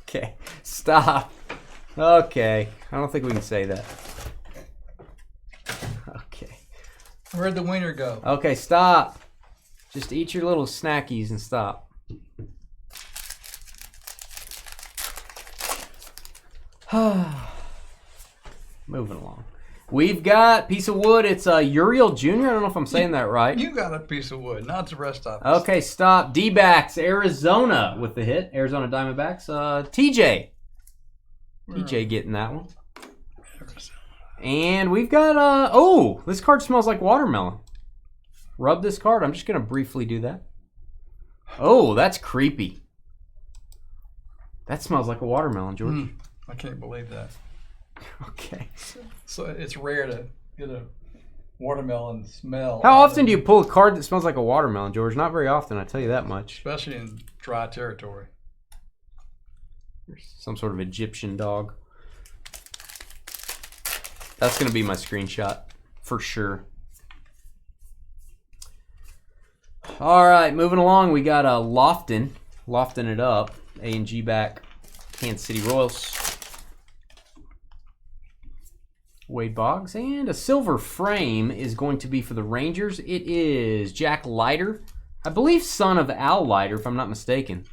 Okay, stop. Okay. I don't think we can say that. Okay. Where'd the wiener go? Okay, stop. Just eat your little snackies and stop. Moving along. We've got piece of wood. It's Uriel Jr. I don't know if I'm saying that right. You got a piece of wood, not the rest of us. Okay, stop. D-backs, Arizona with the hit. Arizona Diamondbacks. TJ. TJ getting that one. And we've got, this card smells like watermelon. Rub this card. I'm just going to briefly do that. Oh, that's creepy. That smells like a watermelon, George. I can't believe that. Okay. So it's rare to get a watermelon smell. How often do you pull a card that smells like a watermelon, George? Not very often, I tell you that much. Especially in dry territory. Some sort of Egyptian dog. That's going to be my screenshot for sure. All right, moving along. We got Lofton it up. A&G back, Kansas City Royals. Wade Boggs. And a silver frame is going to be for the Rangers. It is Jack Leiter. I believe son of Al Leiter, if I'm not mistaken.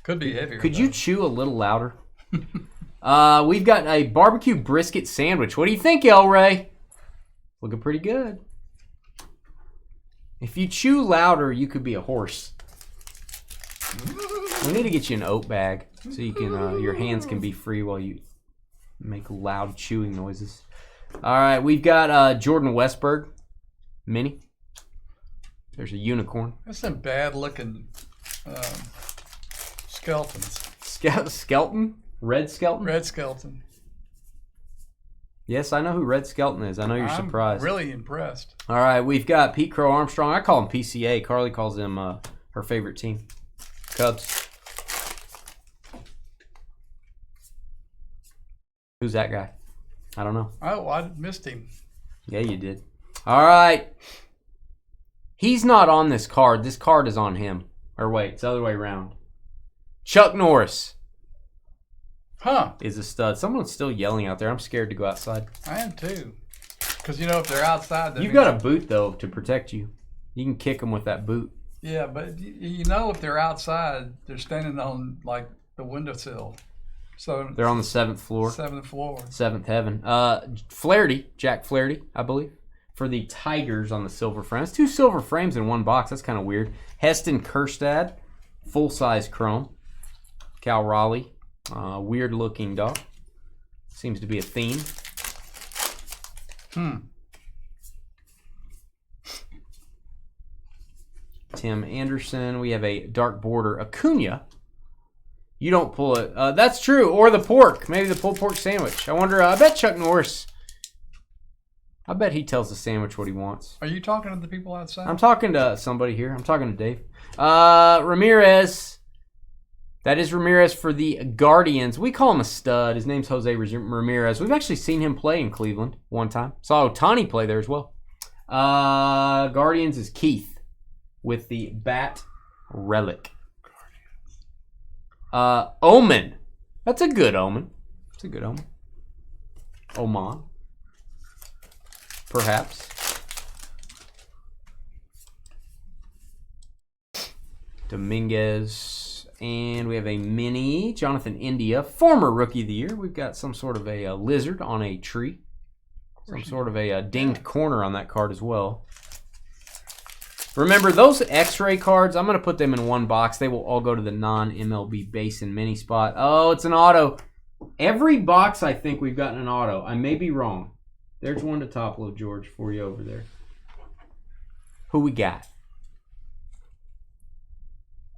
Could be heavier. Could you chew a little louder? We've got a barbecue brisket sandwich. What do you think, El Ray? Looking pretty good. If you chew louder, you could be a horse. We need to get you an oat bag so you can your hands can be free while you make loud chewing noises. All right, we've got Jordan Westberg mini. There's a unicorn. That's some bad looking skeletons. Skelton? Red Skelton? Red Skeleton. Yes, I know who Red Skelton is. I know you're surprised. I'm really impressed. All right, we've got Pete Crow Armstrong. I call him PCA. Carly calls him her favorite team. Cubs. Who's that guy? I don't know. Oh, I missed him. Yeah, you did. All right. He's not on this card. This card is on him. Or wait, it's the other way around. Chuck Norris. Is a stud. Someone's still yelling out there. I'm scared to go outside. I am too. Because, if they're outside... You've got a boot, though, to protect you. You can kick them with that boot. Yeah, but if they're outside, they're standing on, the windowsill. So they're on the 7th floor. 7th floor. 7th heaven. Flaherty, Jack Flaherty, I believe, for the Tigers on the silver frame. It's 2 silver frames in one box. That's kind of weird. Heston Kjerstad, full-size chrome. Cal Raleigh, weird-looking dog. Seems to be a theme. Tim Anderson. We have a dark border Acuna. You don't pull it. That's true. Or the pork. Maybe the pulled pork sandwich. I wonder. I bet Chuck Norris. I bet he tells the sandwich what he wants. Are you talking to the people outside? I'm talking to somebody here. I'm talking to Dave. Ramirez. That is Ramirez for the Guardians. We call him a stud. His name's Jose Ramirez. We've actually seen him play in Cleveland one time. Saw Ohtani play there as well. Guardians is Keith with the Bat Relic. Omen. That's a good omen. It's a good omen. Oman. Perhaps. Dominguez. And we have a mini Jonathan India, former Rookie of the Year. We've got some sort of a lizard on a tree. Some sort of a dinged corner on that card as well. Remember, those X-ray cards, I'm going to put them in one box. They will all go to the non-MLB base and mini spot. Oh, it's an auto. Every box, I think, we've gotten an auto. I may be wrong. There's one to top load, George, for you over there. Who we got?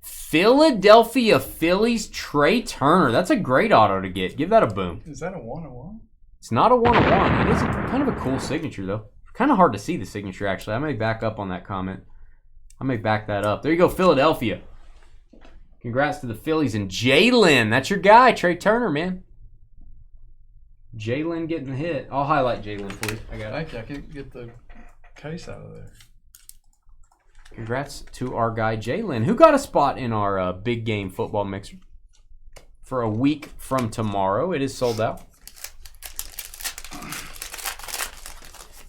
Philadelphia Phillies Trey Turner. That's a great auto to get. Give that a boom. Is that a 101? It's not a 101. It is kind of a cool signature, though. Kind of hard to see the signature, actually. I may back up on that comment. I may back that up. There you go, Philadelphia. Congrats to the Phillies. And Jalen, that's your guy, Trey Turner, man. Jalen getting the hit. I'll highlight Jalen for you. I got it. Thank you. I can't get the case out of there. Congrats to our guy, Jalen, who got a spot in our big game football mixer for a week from tomorrow. It is sold out.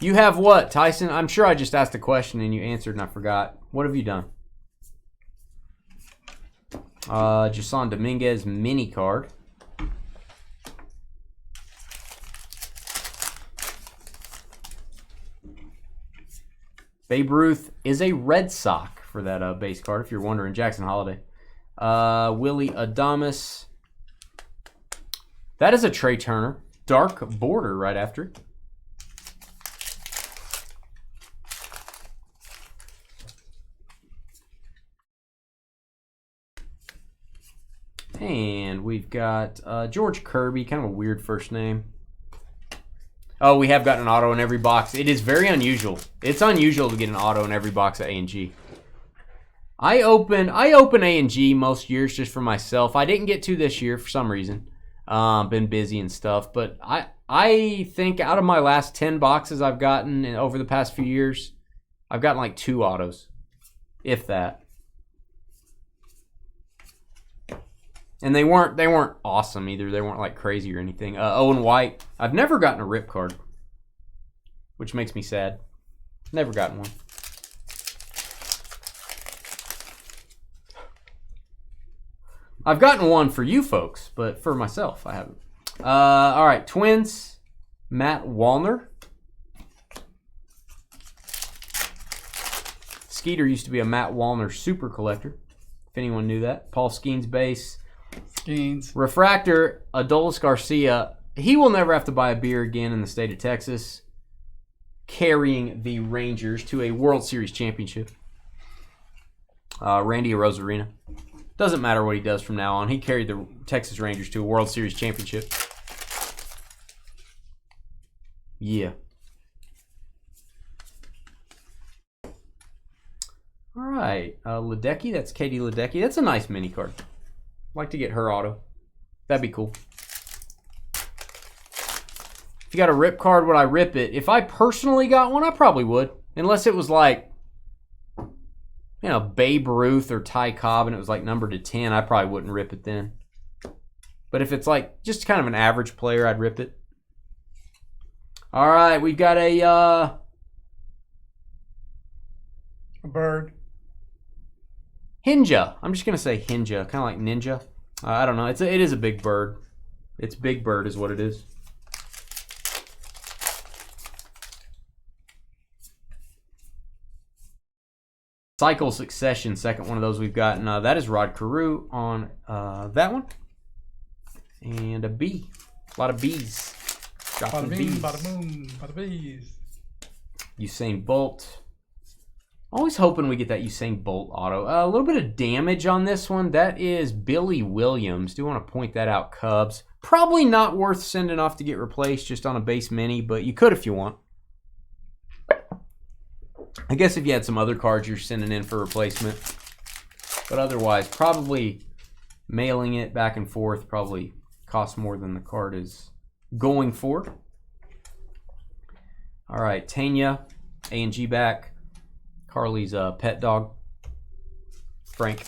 You have what, Tyson? I'm sure I just asked a question and you answered and I forgot. What have you done? Jason Dominguez mini card. Babe Ruth is a Red Sox for that base card, if you're wondering. Jackson Holiday. Willie Adames. That is a Trey Turner. Dark border right after it. And we've got George Kirby, kind of a weird first name. Oh, we have gotten an auto in every box. It is very unusual. It's unusual to get an auto in every box at A&G. I open A&G most years just for myself. I didn't get to this year for some reason. Been busy and stuff. But I think out of my last 10 boxes I've gotten over the past few years, I've gotten like 2 autos, if that. And they weren't awesome either. They weren't like crazy or anything. Owen White. I've never gotten a rip card, which makes me sad. Never gotten one. I've gotten one for you folks, but for myself, I haven't. All right, Twins. Matt Wallner. Skeeter used to be a Matt Wallner super collector, if anyone knew that. Paul Skeens base. Refractor, Adolis Garcia. He will never have to buy a beer again in the state of Texas, carrying the Rangers to a World Series championship. Randy Arozarena. Doesn't matter what he does from now on. He carried the Texas Rangers to a World Series championship. Yeah. All right. Ledecky. That's Katie Ledecky. That's a nice mini card. Like to get her auto. That'd be cool. If you got a rip card, would I rip it? If I personally got one, I probably would. Unless it was like, you know, Babe Ruth or Ty Cobb and it was like numbered to 10, I probably wouldn't rip it then. But if it's like just kind of an average player, I'd rip it. All right, we've got a bird. Hinja. I'm just going to say Hinja, kind of like Ninja. I don't know. It is a big bird. It's Big Bird is what it is. Cycle Succession, second one of those we've gotten. That is Rod Carew on that one. And a B. A lot of B's. Bada bing, bada boom, bada bees. Usain Bolt. Always hoping we get that Usain Bolt auto. A little bit of damage on this one. That is Billy Williams. Do want to point that out, Cubs. Probably not worth sending off to get replaced just on a base mini, but you could if you want. I guess if you had some other cards you're sending in for replacement. But otherwise, probably mailing it back and forth probably costs more than the card is going for. All right, Tanya, A&G back. Carly's pet dog, Frank.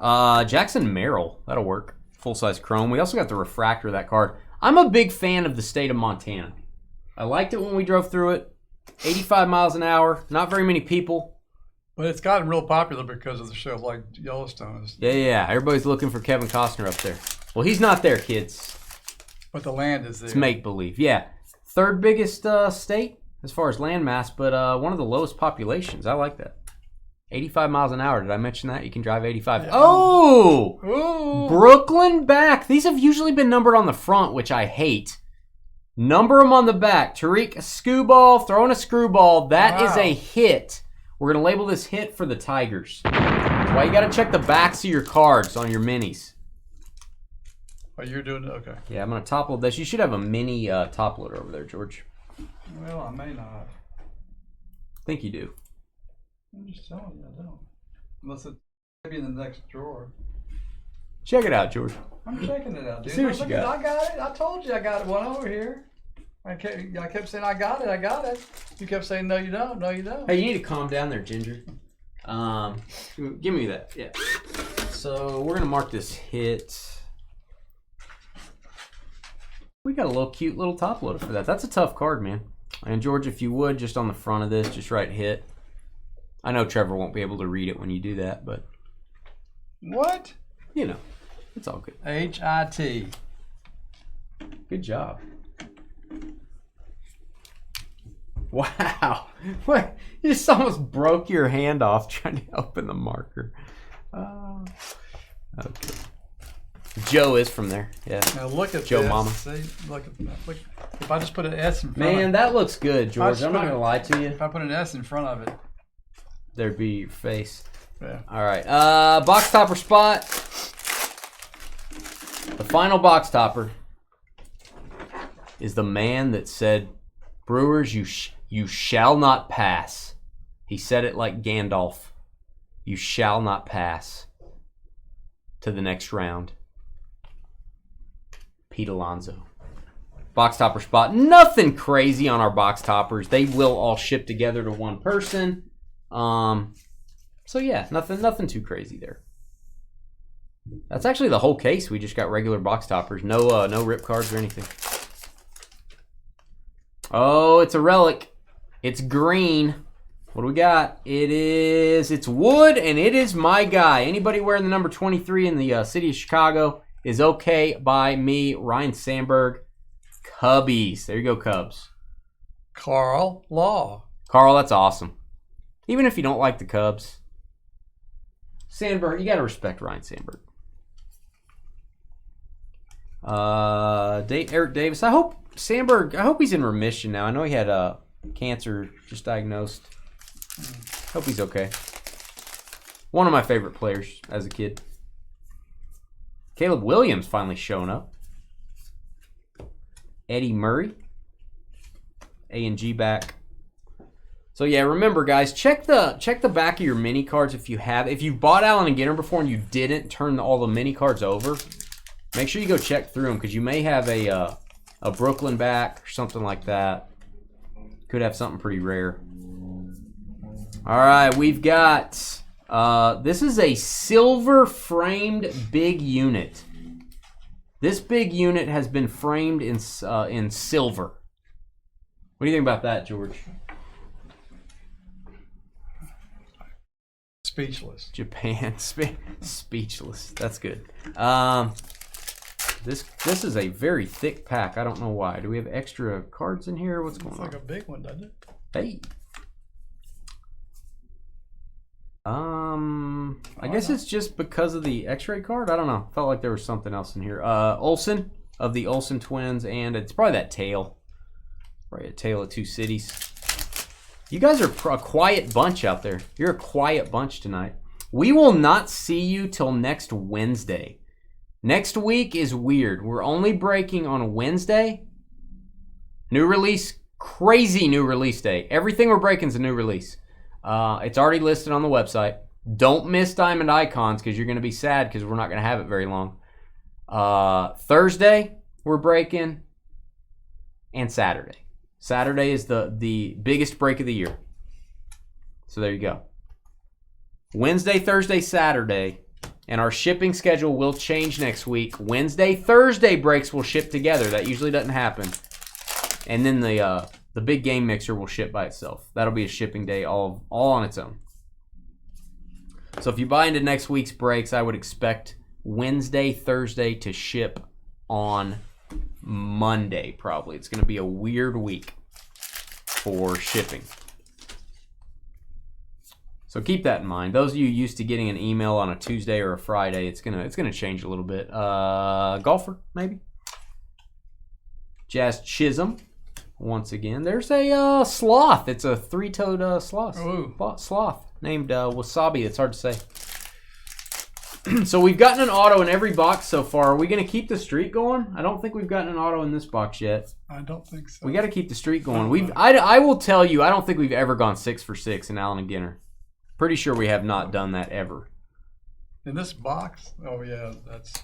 Jackson Merrill, that'll work. Full-size chrome. We also got the refractor of that card. I'm a big fan of the state of Montana. I liked it when we drove through it. 85 miles an hour, not very many people. But it's gotten real popular because of the shows like Yellowstone. Yeah. Everybody's looking for Kevin Costner up there. Well, he's not there, kids. But the land is there. It's make-believe, yeah. Third biggest state as far as land mass, but one of the lowest populations. I like that. 85 miles an hour. Did I mention that? You can drive 85. Yeah. Oh! Ooh. Brooklyn back. These have usually been numbered on the front, which I hate. Number them on the back. Tariq Skubal throwing a screwball. That is a hit. We're going to label this hit for the Tigers. That's why you got to check the backs of your cards on your minis. Oh, you're doing it? Okay. Yeah, I'm going to top load this. You should have a mini top loader over there, George. Well, I may not. I think you do. I'm just telling you, I don't. Unless it's maybe in the next drawer. Check it out, George. I'm checking it out, dude. See what you got. I got it. I told you I got one over here. I kept saying I got it. You kept saying no, you don't. No, you don't. Hey, you need to calm down there, Ginger. Give me that. Yeah. So we're gonna mark this hit. We got a little cute little top loader for that. That's a tough card, man. And George, if you would, just on the front of this, just write hit. I know Trevor won't be able to read it when you do that, but what? You know, it's all good. HIT. Good job. Wow. What? You just almost broke your hand off trying to open the marker. Okay. Joe is from there. Yeah. Now look at Joe this. Mama. See, look at that. Look, if I just put an S in front Man, of it. that looks good, George. I'm not going to lie to you. If I put an S in front of it. There'd be your face. Yeah. All right. Box topper spot. The final box topper is the man that said, Brewers, you shall not pass. He said it like Gandalf. You shall not pass to the next round. Pete Alonso. Box topper spot. Nothing crazy on our box toppers. They will all ship together to one person. So yeah, nothing too crazy there. That's actually the whole case. We just got regular box toppers. No rip cards or anything. Oh, it's a relic. It's green. What do we got? It's wood, and it is my guy. Anybody wearing the number 23 in the city of Chicago is okay by me. Ryan Sandberg. Cubbies. There you go, Cubs. Carl Law. Carl, that's awesome. Even if you don't like the Cubs. Sandberg, you got to respect Ryan Sandberg. Eric Davis. I hope he's in remission now. I know he had cancer just diagnosed. Hope he's okay. One of my favorite players as a kid. Caleb Williams finally showing up. Eddie Murray. A&G back. So yeah, remember guys, check the back of your mini cards if you have. If you've bought Allen and Ginter before and you didn't turn all the mini cards over, make sure you go check through them because you may have a Brooklyn back or something like that. Could have something pretty rare. All right, we've got this is a silver framed big unit. This big unit has been framed in silver. What do you think about that, George? Speechless. Japan, speechless. That's good. This is a very thick pack. I don't know why. Do we have extra cards in here? What's going on? It's like a big one, doesn't it? Hey. I guess it's just because of the X-ray card. I don't know. Felt like there was something else in here. Olsen of the Olsen twins, and it's probably that tail. Right, a tale of two cities. You guys are a quiet bunch out there. You're a quiet bunch tonight. We will not see you till next Wednesday. Next week is weird. We're only breaking on a Wednesday. New release, crazy new release day. Everything we're breaking is a new release. It's already listed on the website. Don't miss Diamond Icons because you're going to be sad because we're not going to have it very long. Thursday, we're breaking, and Saturday. Saturday is the biggest break of the year. So there you go. Wednesday, Thursday, Saturday. And our shipping schedule will change next week. Wednesday, Thursday breaks will ship together. That usually doesn't happen. And then the big game mixer will ship by itself. That'll be a shipping day all on its own. So if you buy into next week's breaks, I would expect Wednesday, Thursday to ship on Monday probably. It's going to be a weird week for shipping. So keep that in mind. Those of you used to getting an email on a Tuesday or a Friday, it's gonna change a little bit. Golfer, maybe. Jazz Chisholm, once again. There's a sloth. It's a three-toed sloth. Ooh. Sloth named Wasabi. It's hard to say. So we've gotten an auto in every box so far. Are we gonna keep the streak going? I don't think we've gotten an auto in this box yet. I don't think so. We got to keep the streak going. I will tell you, I don't think we've ever gone 6 for 6 in Allen and Ginter. Pretty sure we have not done that ever. In this box? Oh yeah, that's.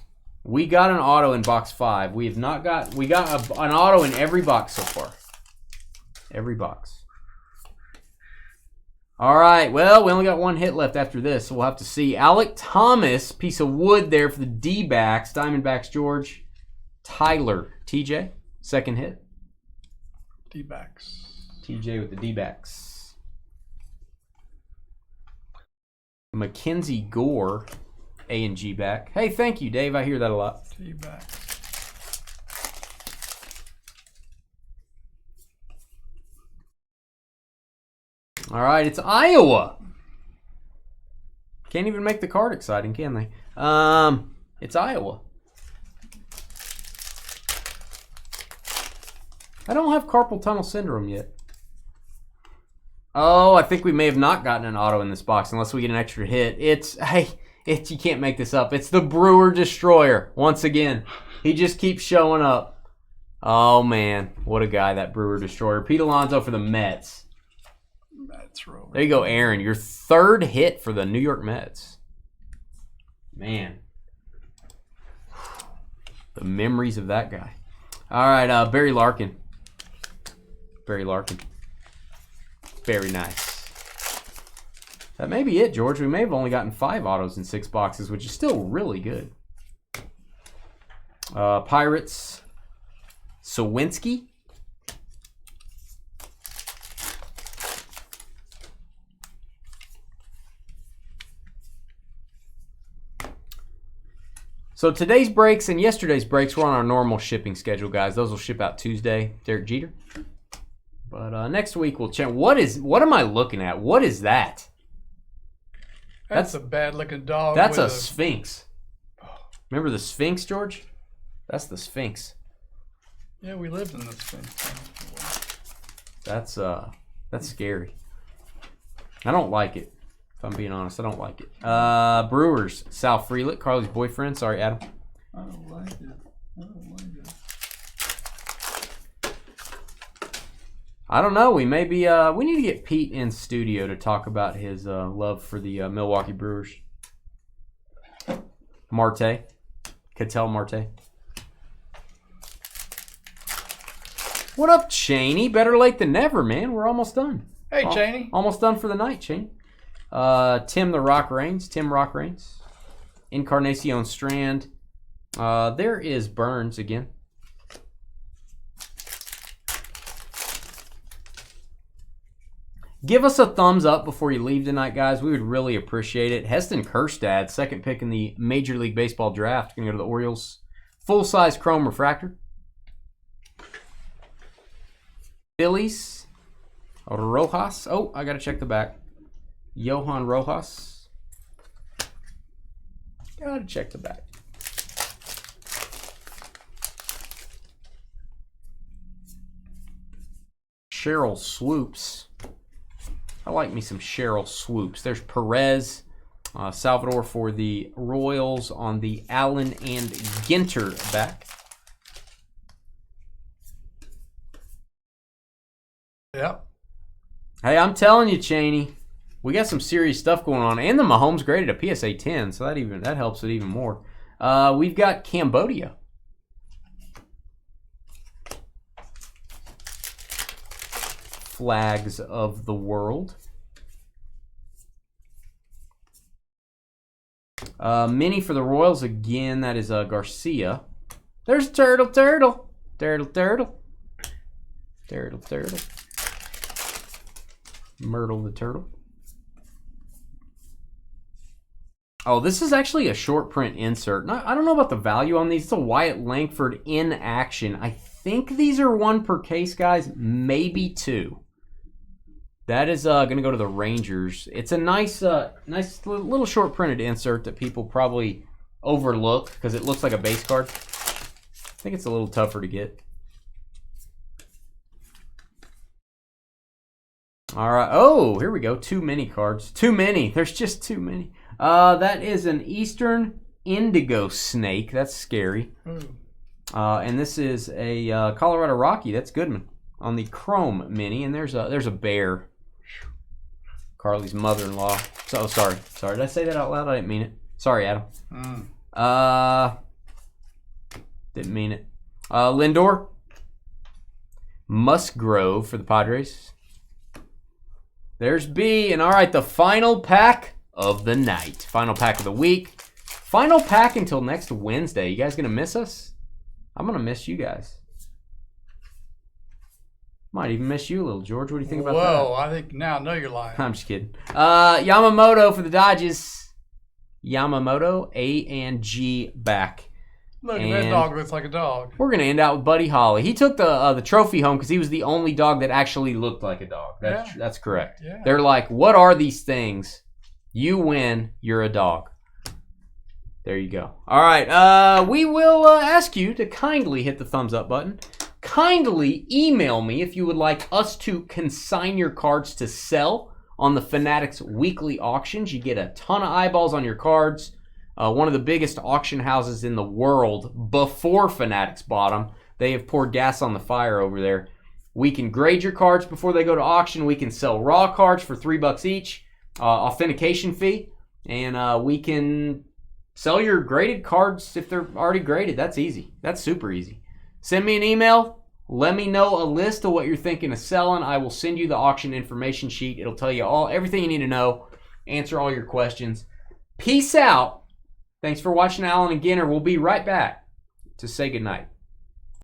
We got an auto in box 5. We have not got. We got an auto in every box so far. Every box. All right, well, we only got one hit left after this, so we'll have to see. Alec Thomas, piece of wood there for the D-backs. Diamondbacks, George. Tyler, TJ, second hit. D-backs. TJ with the D-backs. Mackenzie Gore, A and G back. Hey, thank you, Dave. I hear that a lot. D-backs. All right, it's Iowa. Can't even make the card exciting, can they? It's Iowa. I don't have carpal tunnel syndrome yet. Oh, I think we may have not gotten an auto in this box unless we get an extra hit. You can't make this up. It's the Brewer Destroyer once again. He just keeps showing up. Oh man, what a guy, that Brewer Destroyer. Pete Alonso for the Mets. There you go, Aaron. Your third hit for the New York Mets. Man. The memories of that guy. All right, Barry Larkin. Barry Larkin. Very nice. That may be it, George. We may have only gotten 5 autos in 6 boxes, which is still really good. Pirates. Sawinski. So today's breaks and yesterday's breaks were on our normal shipping schedule, guys. Those will ship out Tuesday. Derek Jeter. But next week we'll check. What am I looking at? What is that? That's a bad-looking dog. That's a Sphinx. Remember the Sphinx, George? That's the Sphinx. Yeah, we lived in the Sphinx. That's scary. I don't like it. If I'm being honest, I don't like it. Brewers, Sal Frelick, Carly's boyfriend. Sorry, Adam. I don't like it. I don't know. We need to get Pete in studio to talk about his love for the Milwaukee Brewers. Marte. Ketel Marte. What up, Cheney? Better late than never, man. We're almost done. Hey, Cheney. Almost done for the night, Cheney. Tim the Rock Reigns. Tim Rock Reigns. Encarnacion Strand. There is Burns again. Give us a thumbs up before you leave tonight, guys. We would really appreciate it. Heston Kjerstad, second pick in the Major League Baseball draft. Going to go to the Orioles. Full-size chrome refractor. Phillies. Rojas. Oh, I got to check the back. Johan Rojas. Got to check the back. Cheryl Swoops. I like me some Cheryl Swoops. There's Perez. Salvador for the Royals on the Allen and Ginter back. Yep. Hey, I'm telling you, Cheney, we got some serious stuff going on. And the Mahomes graded a PSA 10, so that helps it even more. We've got Cambodia. Flags of the world. Mini for the Royals again. That is Garcia. There's Turtle. Myrtle the Turtle. Oh, this is actually a short print insert. I don't know about the value on these. It's a Wyatt Langford in action. I think these are 1 per case, guys. Maybe 2. That is going to go to the Rangers. It's a nice little short printed insert that people probably overlook because it looks like a base card. I think it's a little tougher to get. All right. Oh, here we go. Too many cards. Too many. There's just too many. That is an Eastern Indigo Snake. That's scary. And this is a Colorado Rocky. That's Goodman on the Chrome Mini. And there's a bear. Carly's mother-in-law. So sorry. Did I say that out loud? I didn't mean it. Sorry, Adam. Didn't mean it. Lindor. Musgrove for the Padres. There's B. And all right, the final pack of the night. Final pack of the week. Final pack until next Wednesday. You guys going to miss us? I'm going to miss you guys. Might even miss you a little, George. What do you think about that? Whoa, I think now I know you're lying. I'm just kidding. Yamamoto for the Dodgers. Yamamoto, A and G back. Look, that dog looks like a dog. We're going to end out with Buddy Holly. He took the trophy home because he was the only dog that actually looked like a dog. That's correct. Yeah. They're like, what are these things? You win, you're a dog. There you go. All right, we will ask you to kindly hit the thumbs up button. Kindly email me if you would like us to consign your cards to sell on the Fanatics weekly auctions. You get a ton of eyeballs on your cards. One of the biggest auction houses in the world before Fanatics bought them. They have poured gas on the fire over there. We can grade your cards before they go to auction. We can sell raw cards for $3 each, authentication fee, and we can sell your graded cards if they're already graded. That's easy. That's super easy. Send me an email. Let me know a list of what you're thinking of selling. I will send you the auction information sheet. It'll tell you everything you need to know, answer all your questions. Peace out. Thanks for watching Alan and Ginter. We'll be right back to say goodnight.